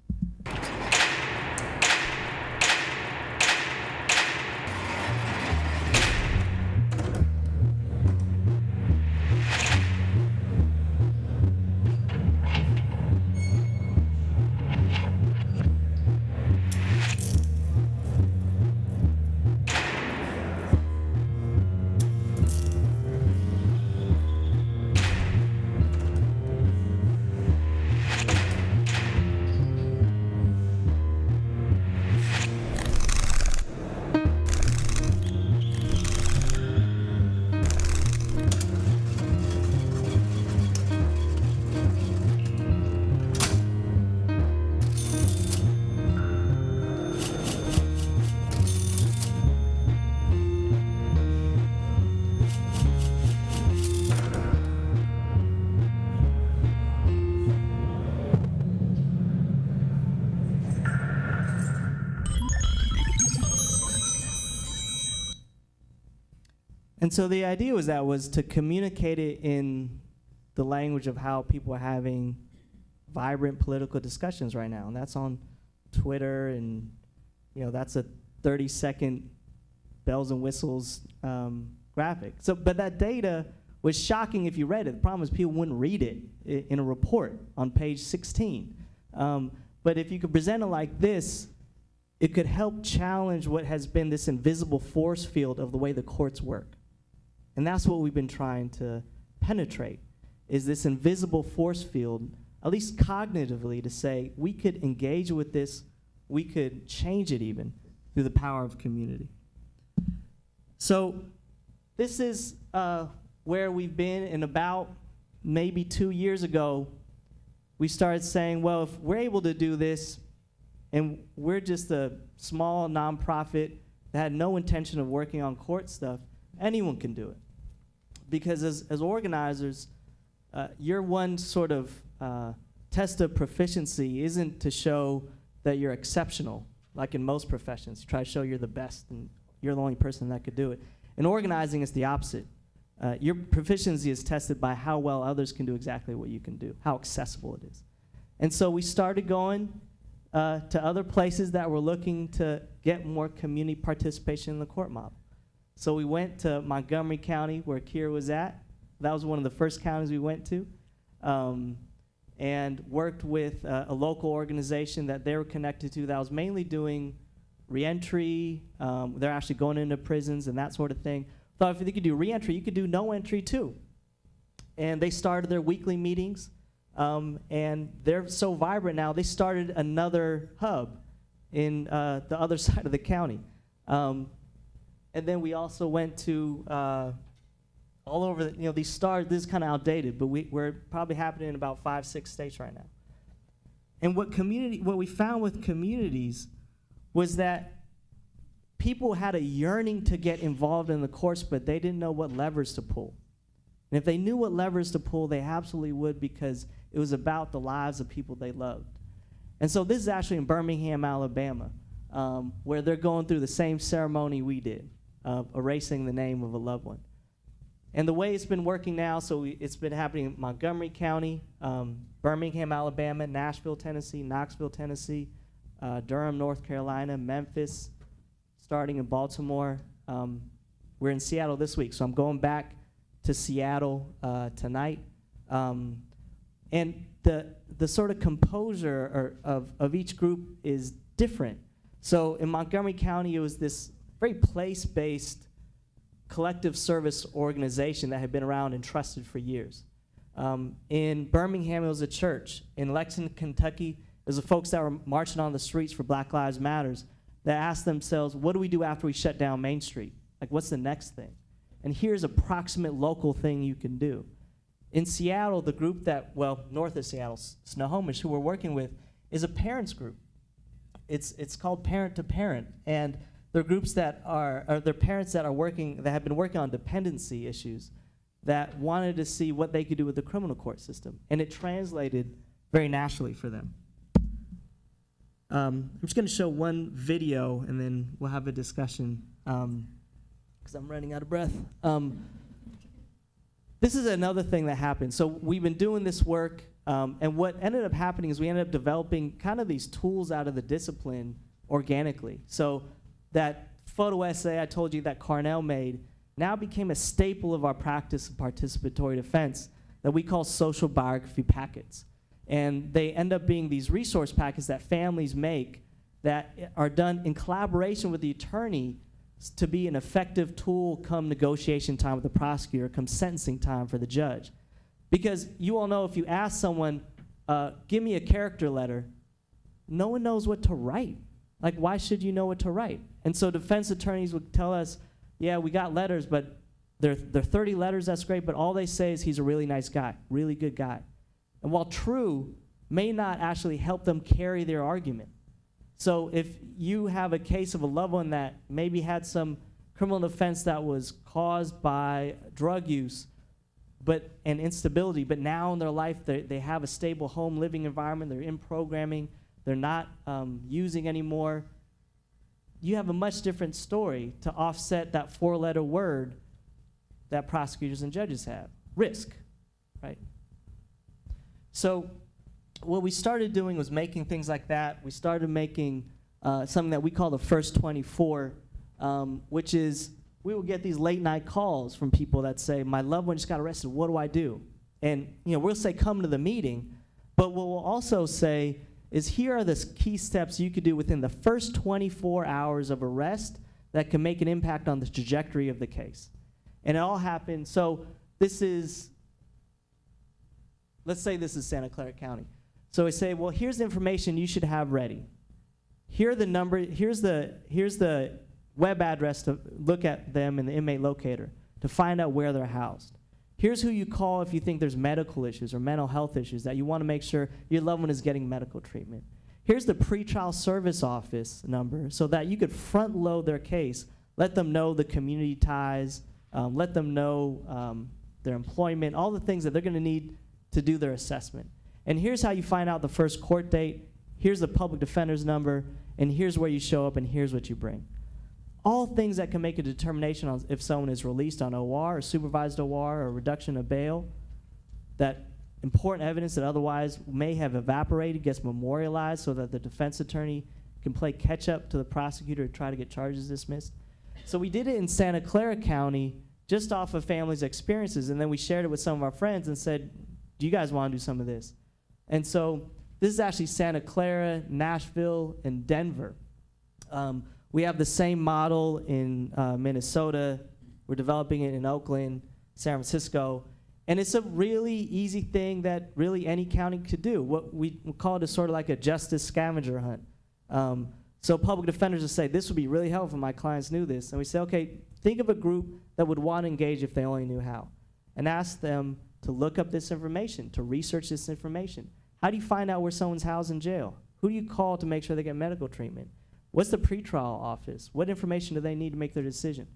And so the idea was to communicate it in the language of how people are having vibrant political discussions right now. And that's on Twitter, and that's a 30-second bells and whistles graphic. So, but that data was shocking if you read it. The problem is people wouldn't read it in a report on page 16. But if you could present it like this, it could help challenge what has been this invisible force field of the way the courts work. And that's what we've been trying to penetrate, is this invisible force field, at least cognitively, to say we could engage with this, we could change it even through the power of community. So this is where we've been. In about maybe 2 years ago, we started saying, well, if we're able to do this, and we're just a small nonprofit that had no intention of working on court stuff, anyone can do it. Because as organizers, your one sort of test of proficiency isn't to show that you're exceptional, like in most professions. You try to show you're the best and you're the only person that could do it. In organizing, it's the opposite. Your proficiency is tested by how well others can do exactly what you can do, how accessible it is. And so we started going to other places that were looking to get more community participation in the court model. So we went to Montgomery County, where Kira was at. That was one of the first counties we went to, and worked with a local organization that they were connected to that was mainly doing reentry. They're actually going into prisons and that sort of thing. Thought if you could do reentry, you could do no entry too. And they started their weekly meetings, and they're so vibrant now, they started another hub in the other side of the county. And then we also went to all over, these stars, this is kind of outdated, but we're probably happening in about 5-6 states right now. And what we found with communities was that people had a yearning to get involved in the courts, but they didn't know what levers to pull. And if they knew what levers to pull, they absolutely would, because it was about the lives of people they loved. And so this is actually in Birmingham, Alabama, where they're going through the same ceremony we did, of erasing the name of a loved one. And the way it's been working now, it's been happening in Montgomery County, Birmingham, Alabama, Nashville, Tennessee, Knoxville, Tennessee, Durham, North Carolina, Memphis, starting in Baltimore. We're in Seattle this week, so I'm going back to Seattle tonight. And the sort of composure of each group is different. So in Montgomery County, it was this very place-based collective service organization that had been around and trusted for years. In Birmingham, it was a church. In Lexington, Kentucky, it was the folks that were marching on the streets for Black Lives Matters that asked themselves, what do we do after we shut down Main Street? Like, what's the next thing? And here's a proximate local thing you can do. In Seattle, the group that, well, north of Seattle, Snohomish, who we're working with, is a parents group. It's called Parent to Parent, and they're groups that they're parents that have been working on dependency issues that wanted to see what they could do with the criminal court system, and it translated very naturally for them. I'm just going to show one video, and then we'll have a discussion, because I'm running out of breath. This is another thing that happened. So we've been doing this work, and what ended up happening is we ended up developing kind of these tools out of the discipline organically. So that photo essay I told you that Carnell made now became a staple of our practice of participatory defense that we call social biography packets. And they end up being these resource packets that families make that are done in collaboration with the attorney to be an effective tool come negotiation time with the prosecutor, come sentencing time for the judge. Because you all know if you ask someone, give me a character letter, no one knows what to write. Like, why should you know what to write? And so defense attorneys would tell us, yeah, we got letters, but they're 30 letters, that's great, but all they say is he's a really nice guy, really good guy. And while true, may not actually help them carry their argument. So if you have a case of a loved one that maybe had some criminal offense that was caused by drug use and instability, but now in their life they have a stable home living environment, they're in programming, they're not using anymore, you have a much different story to offset that 4-letter word that prosecutors and judges have, risk, right? So what we started doing was making things like that. We started making something that we call the first 24, which is we will get these late night calls from people that say, my loved one just got arrested, what do I do? And we'll say, come to the meeting, but what we'll also say is here are the key steps you could do within the first 24 hours of arrest that can make an impact on the trajectory of the case. And it all happened, so this is, let's say this is Santa Clara County. So we say, well, here's the information you should have ready. Here's the web address to look at them in the inmate locator to find out where they're housed. Here's who you call if you think there's medical issues or mental health issues that you want to make sure your loved one is getting medical treatment. Here's the pretrial service office number so that you could front load their case, let them know the community ties, let them know their employment, all the things that they're going to need to do their assessment. And here's how you find out the first court date, here's the public defender's number, and here's where you show up, and here's what you bring. All things that can make a determination on if someone is released on OR or supervised OR or reduction of bail, that important evidence that otherwise may have evaporated gets memorialized so that the defense attorney can play catch up to the prosecutor to try to get charges dismissed. So we did it in Santa Clara County just off of families' experiences, and then we shared it with some of our friends and said, do you guys want to do some of this? And so this is actually Santa Clara, Nashville, and Denver. We have the same model in Minnesota. We're developing it in Oakland, San Francisco. And it's a really easy thing that really any county could do. What we call it is sort of like a justice scavenger hunt. So public defenders will say, this would be really helpful if my clients knew this. And we say, okay, think of a group that would want to engage if they only knew how. And ask them to look up this information, to research this information. How do you find out where someone's housed in jail? Who do you call to make sure they get medical treatment? What's the pretrial office? What information do they need to make their decision?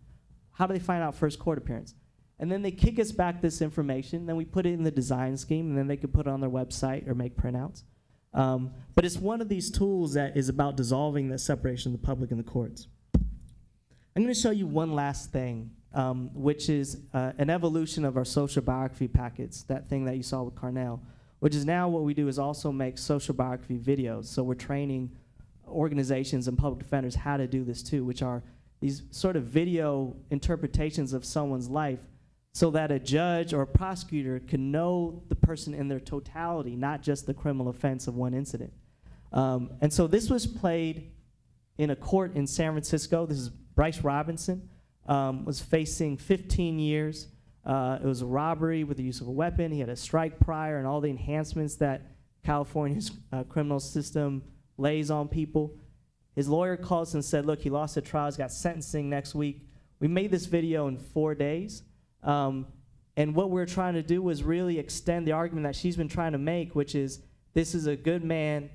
How do they find out first court appearance? And then they kick us back this information, then we put it in the design scheme, and then they could put it on their website or make printouts. But it's one of these tools that is about dissolving the separation of the public and the courts. I'm going to show you one last thing which is an evolution of our social biography packets, that thing that you saw with Carnell, which is now what we do is also make social biography videos. So we're training organizations and public defenders how to do this too, which are these sort of video interpretations of someone's life so that a judge or a prosecutor can know the person in their totality, not just the criminal offense of one incident. And so this was played in a court in San Francisco. This is Bryce Robinson, was facing 15 years. It was a robbery with the use of a weapon. He had a strike prior and all the enhancements that California's criminal system lays on people. His lawyer called us and said, look, he lost a trial. He's got sentencing next week. We made this video in 4 days. And what we're trying to do was really extend the argument that she's been trying to make, which is this is a good man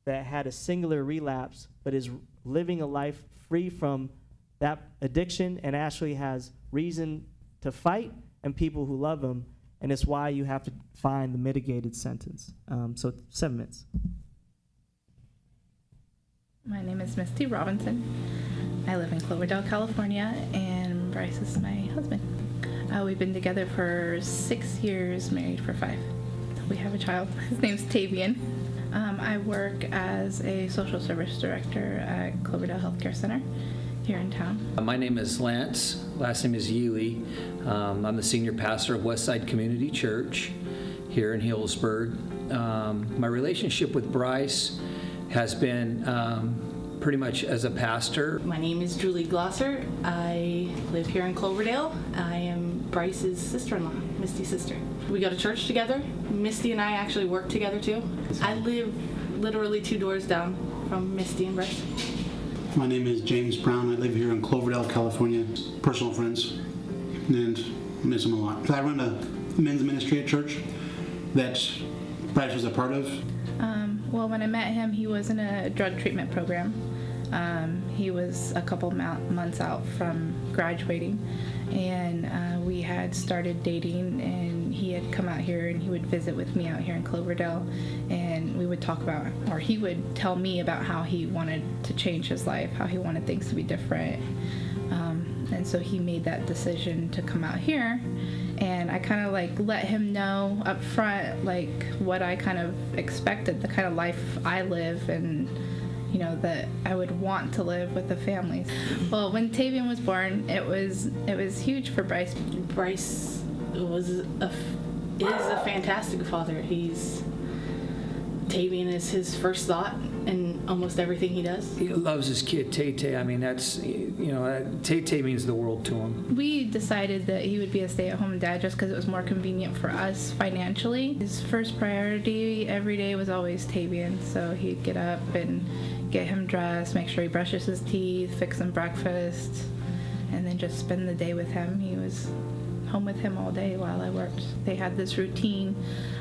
that had a singular relapse, but is living a life free from that addiction and actually has reason to fight and people who love him. And it's why you have to find the mitigated sentence. So 7 minutes. My name is Misty Robinson. I live in Cloverdale, California, and Bryce is my husband. We've been together for 6 years, married for 5. We have a child. His name's Tavian. I work as a social service director at Cloverdale Healthcare Center here in town. My name is Lance. Last name is Ely. I'm the senior pastor of Westside Community Church here in Healdsburg. My relationship with Bryce has been pretty much as a pastor. My name is Julie Glosser. I live here in Cloverdale. I am Bryce's sister-in-law, Misty's sister. We go to church together. Misty and I actually work together too. I live literally 2 doors down from Misty and Bryce. My name is James Brown. I live here in Cloverdale, California. Personal friends, and miss them a lot. I run a men's ministry at church that Bryce was a part of. Well, when I met him, he was in a drug treatment program. He was a couple months out from graduating, and we had started dating, and he had come out here and he would visit with me out here in Cloverdale, and we would talk about, or he would tell me about how he wanted to change his life, how he wanted things to be different. And so he made that decision to come out here, and I kind of like let him know up front like what I kind of expected, the kind of life I live, and you know that I would want to live with a family. Well, when Tavian was born, it was huge for Bryce. Bryce is a fantastic father. Tavian is his first thought in almost everything he does. He loves his kid, Tay-Tay. I mean, that's, Tay-Tay means the world to him. We decided that he would be a stay-at-home dad just because it was more convenient for us financially. His first priority every day was always Tavian, so he'd get up and get him dressed, make sure he brushes his teeth, fix him breakfast, and then just spend the day with him. He was home with him all day while I worked. They had this routine.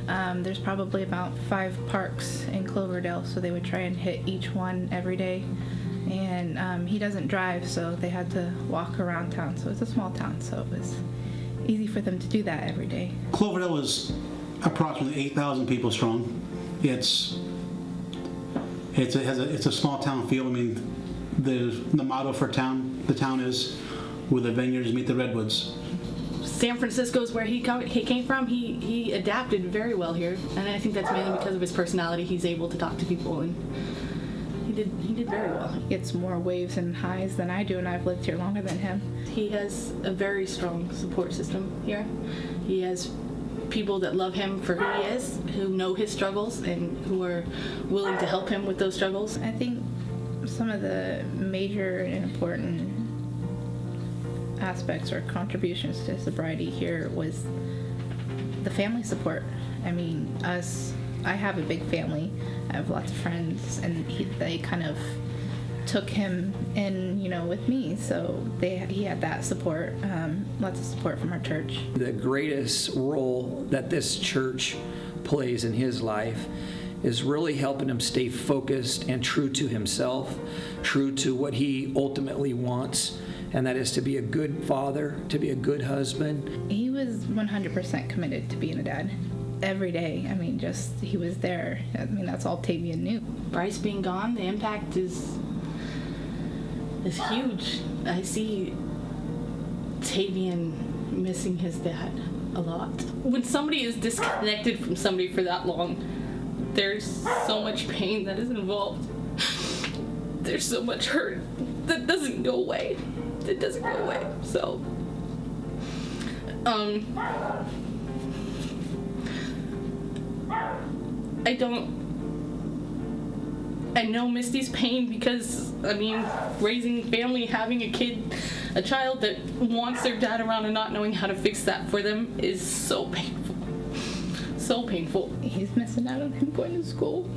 There's probably about 5 parks in Cloverdale, so they would try and hit each one every day. And he doesn't drive, so they had to walk around town. So it's a small town, so it was easy for them to do that every day. Cloverdale is approximately 8,000 people strong. It's a small town feel. I mean, the motto for the town is where the vineyards meet the redwoods. San Francisco is where he came from. He adapted very well here, and I think that's mainly because of his personality. He's able to talk to people, and he did very well. He gets more waves and highs than I do, and I've lived here longer than him. He has a very strong support system here. He has people that love him for who he is, who know his struggles, and who are willing to help him with those struggles. I think some of the major and important aspects or contributions to sobriety here was the family support. I mean, I have a big family. I have lots of friends, and they kind of took him in, with me. So he had that support, lots of support from our church. The greatest role that this church plays in his life is really helping him stay focused and true to himself, true to what he ultimately wants, and that is to be a good father, to be a good husband. He was 100% committed to being a dad. Every day, he was there. That's all Tavian knew. Bryce being gone, the impact is huge. I see Tavian missing his dad a lot. When somebody is disconnected from somebody for that long, there's so much pain that is involved. There's so much hurt that doesn't go away. It doesn't go away. So, I know Misty's pain because, I mean, raising family, having a child that wants their dad around and not knowing how to fix that for them is so painful. So painful. He's missing out on him going to school.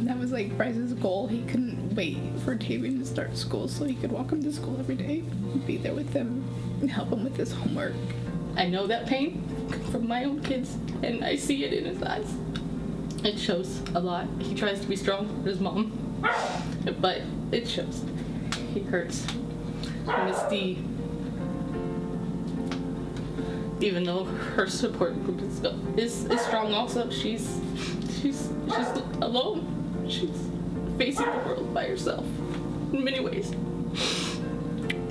That was like Bryce's goal. He couldn't wait for Tavian to start school so he could walk him to school every day, be there with him, and help him with his homework. I know that pain from my own kids, and I see it in his eyes. It shows a lot. He tries to be strong for his mom, but it shows. He hurts. Misty, even though her support group is strong also, she's alone. She's facing the world by herself in many ways.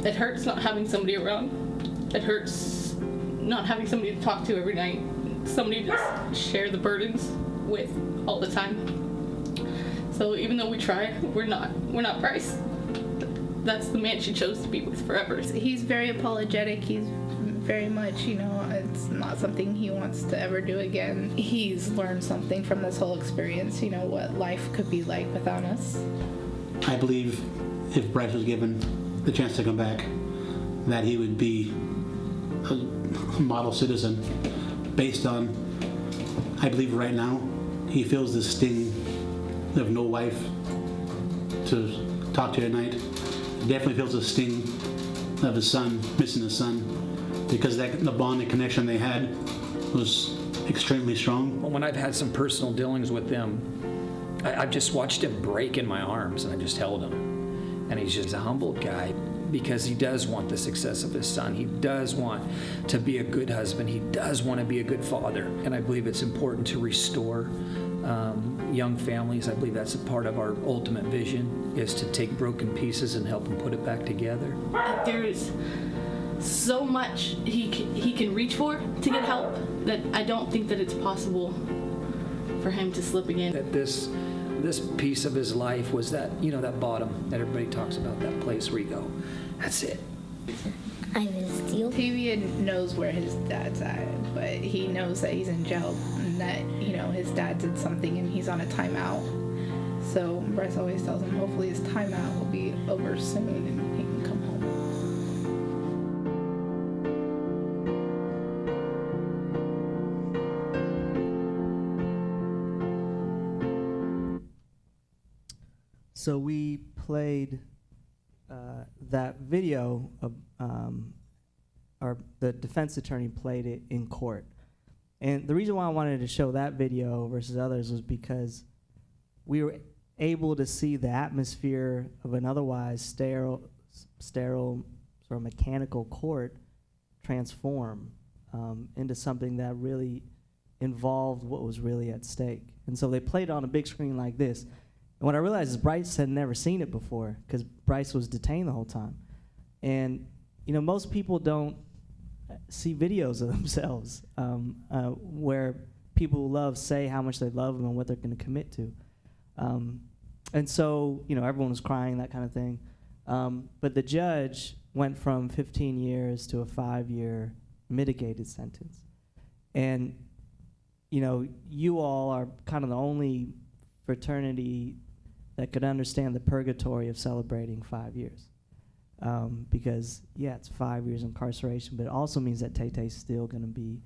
It hurts not having somebody around. It hurts not having somebody to talk to every night, somebody to share the burdens with all the time. So even though we try, we're not Bryce. That's the man she chose to be with forever. He's very apologetic. He's very much, it's not something he wants to ever do again. He's learned something from this whole experience, what life could be like without us. I believe if Bryce was given the chance to come back, that he would be a model citizen based on, I believe right now, he feels the sting of no wife to talk to at night. Definitely feels the sting of his son, missing his son, because the bond and connection they had was extremely strong. When I've had some personal dealings with them, I've just watched him break in my arms, and I just held him. And he's just a humble guy because he does want the success of his son. He does want to be a good husband. He does want to be a good father. And I believe it's important to restore young families. I believe that's a part of our ultimate vision, is to take broken pieces and help them put it back together. There's so much he can reach for to get help that I don't think that it's possible for him to slip again. That this piece of his life was that, that bottom that everybody talks about, that place where you go, that's it. I'm in steel. Tavian knows where his dad's at, but he knows that he's in jail and that, his dad did something and he's on a timeout. So Bryce always tells him hopefully his timeout will be over soon and he can come home. So we played that video of, or the defense attorney played it in court. And the reason why I wanted to show that video versus others was because we were able to see the atmosphere of an otherwise sterile sort of mechanical court transform into something that really involved what was really at stake. And so they played it on a big screen like this. And what I realized is Bryce had never seen it before because Bryce was detained the whole time. And, most people don't see videos of themselves where people who love say how much they love them and what they're going to commit to. And so, everyone was crying, that kind of thing. But the judge went from 15 years to a 5-year mitigated sentence. And, you all are kind of the only fraternity that could understand the purgatory of celebrating 5 years. Because, it's 5 years incarceration, but it also means that Tay-Tay's still going to be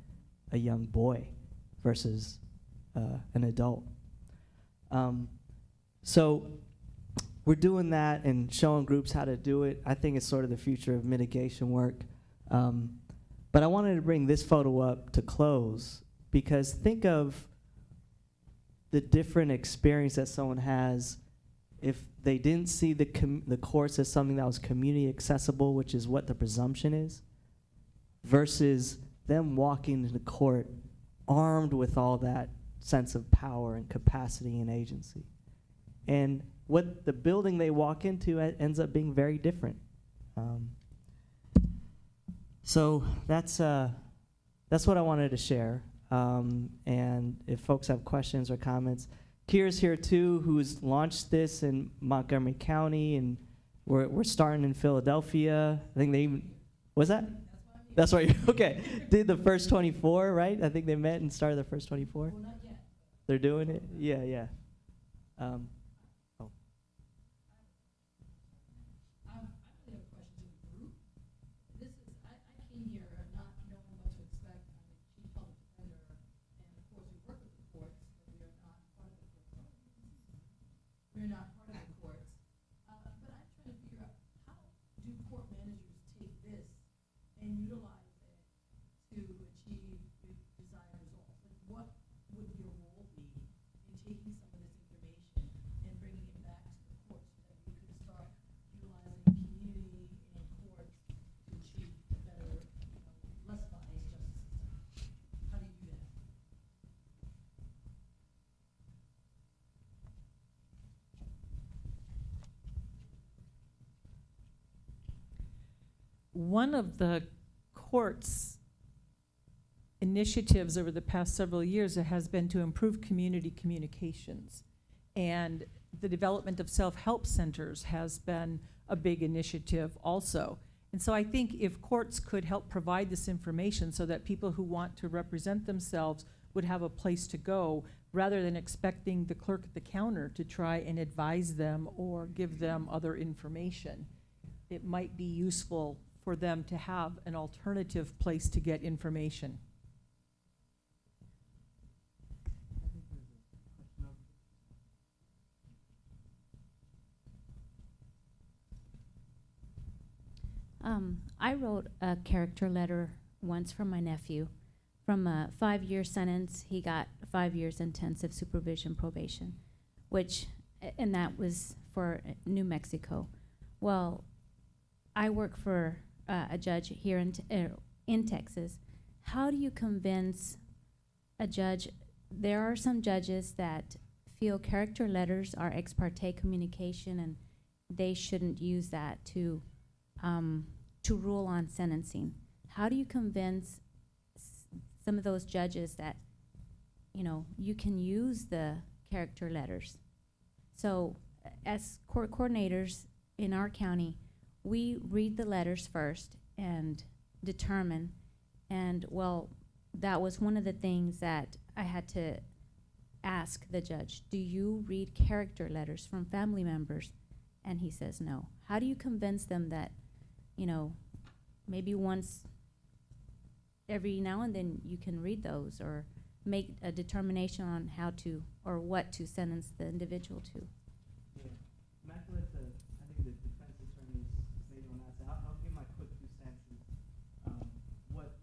a young boy versus an adult. So we're doing that and showing groups how to do it. I think it's sort of the future of mitigation work. But I wanted to bring this photo up to close because think of the different experience that someone has if they didn't see the courts as something that was community accessible, which is what the presumption is, versus them walking into court armed with all that sense of power and capacity and agency. and what the building they walk into ends up being very different. So that's what I wanted to share. And if folks have questions or comments, Kira's here too, who's launched this in Montgomery County, and we're starting in Philadelphia. I think they even, was that? That's right. Okay. Did the first 24, right? I think they met and started the first 24. Well, not yet. They're doing it? Yeah, yeah. Oh. We're not part of the courts. But I'm trying to figure out, how do court managers take this and utilize it to achieve the desired results? Like, what would your role be in taking some of this information and bringing it back to the courts so that we could start utilizing community and courts to achieve better, less biased justice system? How do you do that? One of the court's initiatives over the past several years has been to improve community communications. And the development of self-help centers has been a big initiative also. And so I think if courts could help provide this information so that people who want to represent themselves would have a place to go, rather than expecting the clerk at the counter to try and advise them or give them other information, it might be useful for them to have an alternative place to get information. I wrote a character letter once for my nephew. From a 5-year sentence, he got 5 years intensive supervision probation, and that was for New Mexico. Well, I work for a judge here in Texas. How do you convince a judge? There are some judges that feel character letters are ex parte communication, and they shouldn't use that to rule on sentencing. How do you convince some of those judges that, you can use the character letters? So as court coordinators in our county, we read the letters first and determine, and well, that was one of the things that I had to ask the judge, do you read character letters from family members? And he says no. How do you convince them that, maybe once every now and then you can read those or make a determination on how to or what to sentence the individual to? Yeah. Immaculate, I think the defense attorneys maybe on that. I'll give my quick 2 sentences. What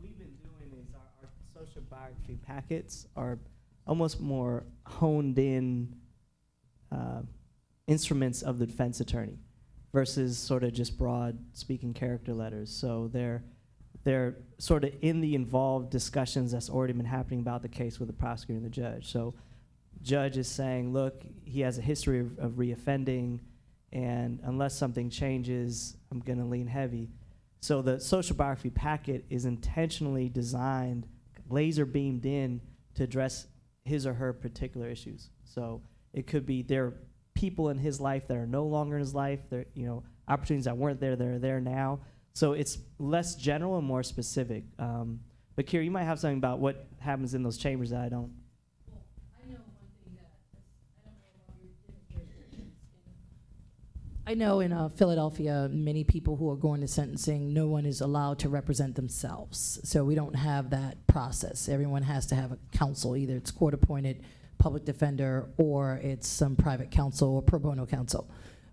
we've been doing is our social biography packets are almost more honed in instruments of the defense attorney versus sort of just broad speaking character letters. So they're sort of in the involved discussions that's already been happening about the case with the prosecutor and the judge. So judge is saying, look, he has a history of reoffending, and unless something changes, I'm going to lean heavy. So the social biography packet is intentionally designed, laser beamed in to address his or her particular issues. So it could be there are people in his life that are no longer in his life. There, opportunities that weren't there that are there now. So it's less general and more specific. But Kira, you might have something about what happens in those chambers that I don't. Well, I know one thing that I don't know about your demonstrations. I know in Philadelphia, many people who are going to sentencing, no one is allowed to represent themselves. So we don't have that process. Everyone has to have a counsel. Either it's court-appointed public defender or it's some private counsel or pro bono counsel.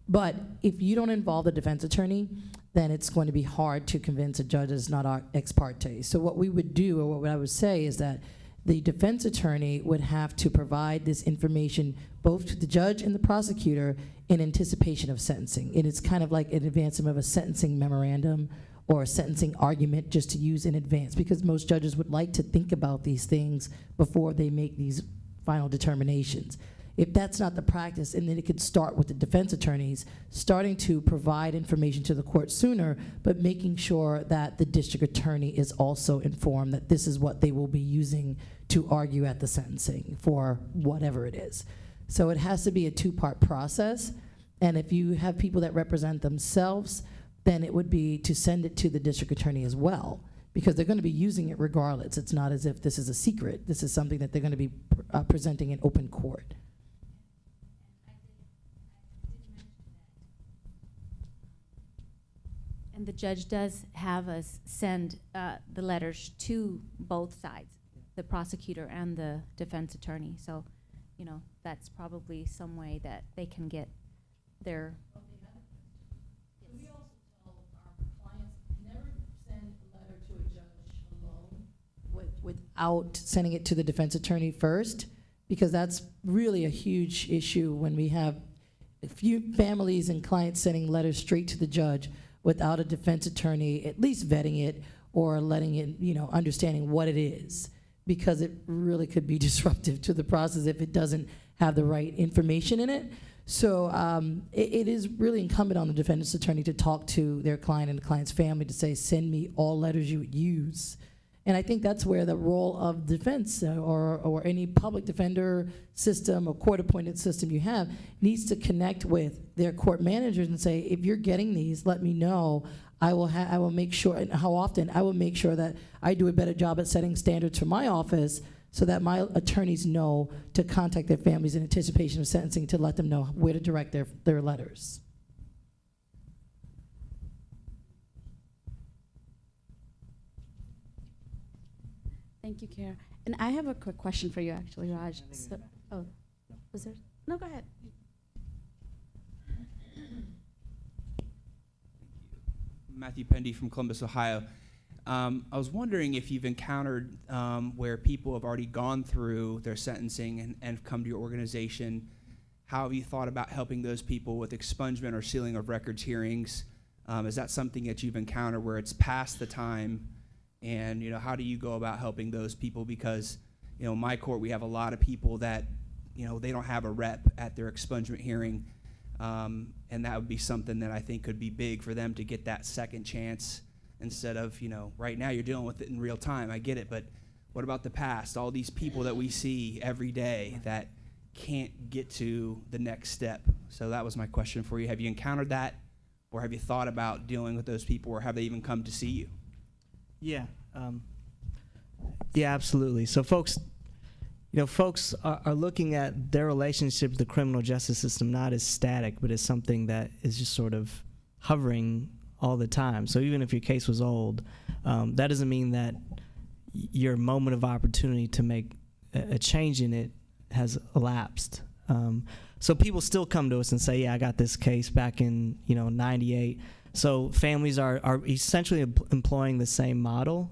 But if you don't involve the defense attorney, then it's going to be hard to convince a judge it's not ex parte. So what we would do, or what I would say, is that the defense attorney would have to provide this information both to the judge and the prosecutor in anticipation of sentencing. And it's kind of like an advancement of a sentencing memorandum or a sentencing argument, just to use in advance, because most judges would like to think about these things before they make these final determinations. if that's not the practice, and then it could start with the defense attorneys starting to provide information to the court sooner, but making sure that the district attorney is also informed that this is what they will be using to argue at the sentencing for whatever it is. So it has to be a two-part process, and if you have people that represent themselves, then it would be to send it to the district attorney as well, because they're going to be using it regardless. It's not as if this is a secret. This is something that they're going to be presenting in open court. And the judge does have us send the letters to both sides, the prosecutor and the defense attorney. So, you know, that's probably some way that they can get their. We also tell our clients never send a letter to a judge alone without sending it to the defense attorney first, because that's really a huge issue when we have a few families and clients sending letters straight to the judge without a defense attorney at least vetting it or letting it, you know, understanding what it is, because it really could be disruptive to the process if it doesn't have the right information in it. So it is really incumbent on the defendant's attorney to talk to their client and the client's family to say, send me all letters you would use. And I think that's where the role of defense or any public defender system or court-appointed system you have needs to connect with their court managers and say, if you're getting these, let me know. I will make sure, and how often, I will make sure that I do a better job at setting standards for my office so that my attorneys know to contact their families in anticipation of sentencing to let them know where to direct their letters. Thank you, Kara. And I have a quick question for you, actually, Raj. So, oh, was there? No, go ahead. Matthew Pendy from Columbus, Ohio. I was wondering if you've encountered where people have already gone through their sentencing and come to your organization. How have you thought about helping those people with expungement or sealing of records hearings? Is that something that you've encountered where it's past the time? And, you know, how do you go about helping those people? Because, you know, in my court, we have a lot of people that, you know, they don't have a rep at their expungement hearing. And that would be something that I think could be big for them to get that second chance instead of, you know, right now you're dealing with it in real time. I get it. But what about the past? All these people that we see every day that can't get to the next step. So that was my question for you. Have you encountered that? Or have you thought about dealing with those people, or have they even come to see you? Yeah. Yeah, absolutely. So folks are looking at their relationship with the criminal justice system not as static, but as something that is just sort of hovering all the time. So even if your case was old, that doesn't mean that your moment of opportunity to make a change in it has elapsed. So people still come to us and say, yeah, I got this case back in, 98. So families are essentially employing the same model.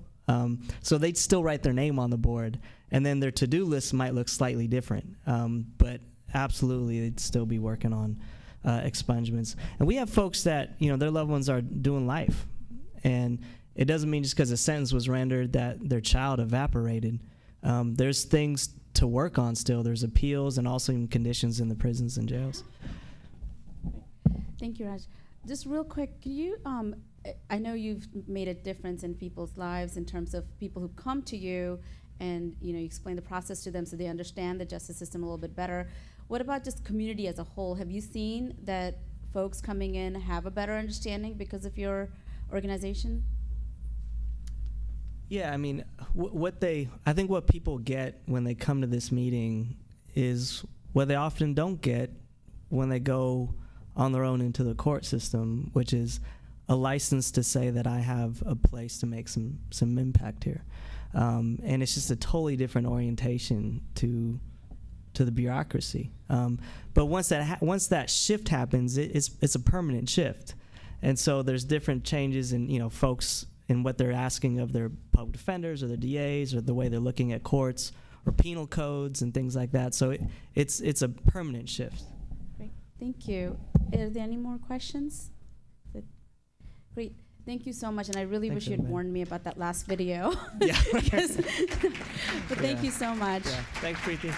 So they'd still write their name on the board, and then their to-do list might look slightly different. But absolutely, they'd still be working on expungements. And we have folks that, their loved ones are doing life. And it doesn't mean just because a sentence was rendered that their child evaporated. There's things to work on still. There's appeals and also even conditions in the prisons and jails. Thank you, Raj. Just real quick, can you, I know you've made a difference in people's lives in terms of people who come to you and, you explain the process to them so they understand the justice system a little bit better. What about just community as a whole? Have you seen that folks coming in have a better understanding because of your organization? Yeah, I mean, I think what people get when they come to this meeting is what they often don't get when they go on their own into the court system, which is a license to say that I have a place to make some impact here. And it's just a totally different orientation to the bureaucracy. But once that shift happens, it's a permanent shift. And so there's different changes in, folks in what they're asking of their public defenders or their DAs or the way they're looking at courts or penal codes and things like that. So it's a permanent shift. Great, thank you. Are there any more questions? Great, thank you so much, and I really wish you had warned me about that last video. Yeah. But thank you so much. Yeah. Thanks, Preeti.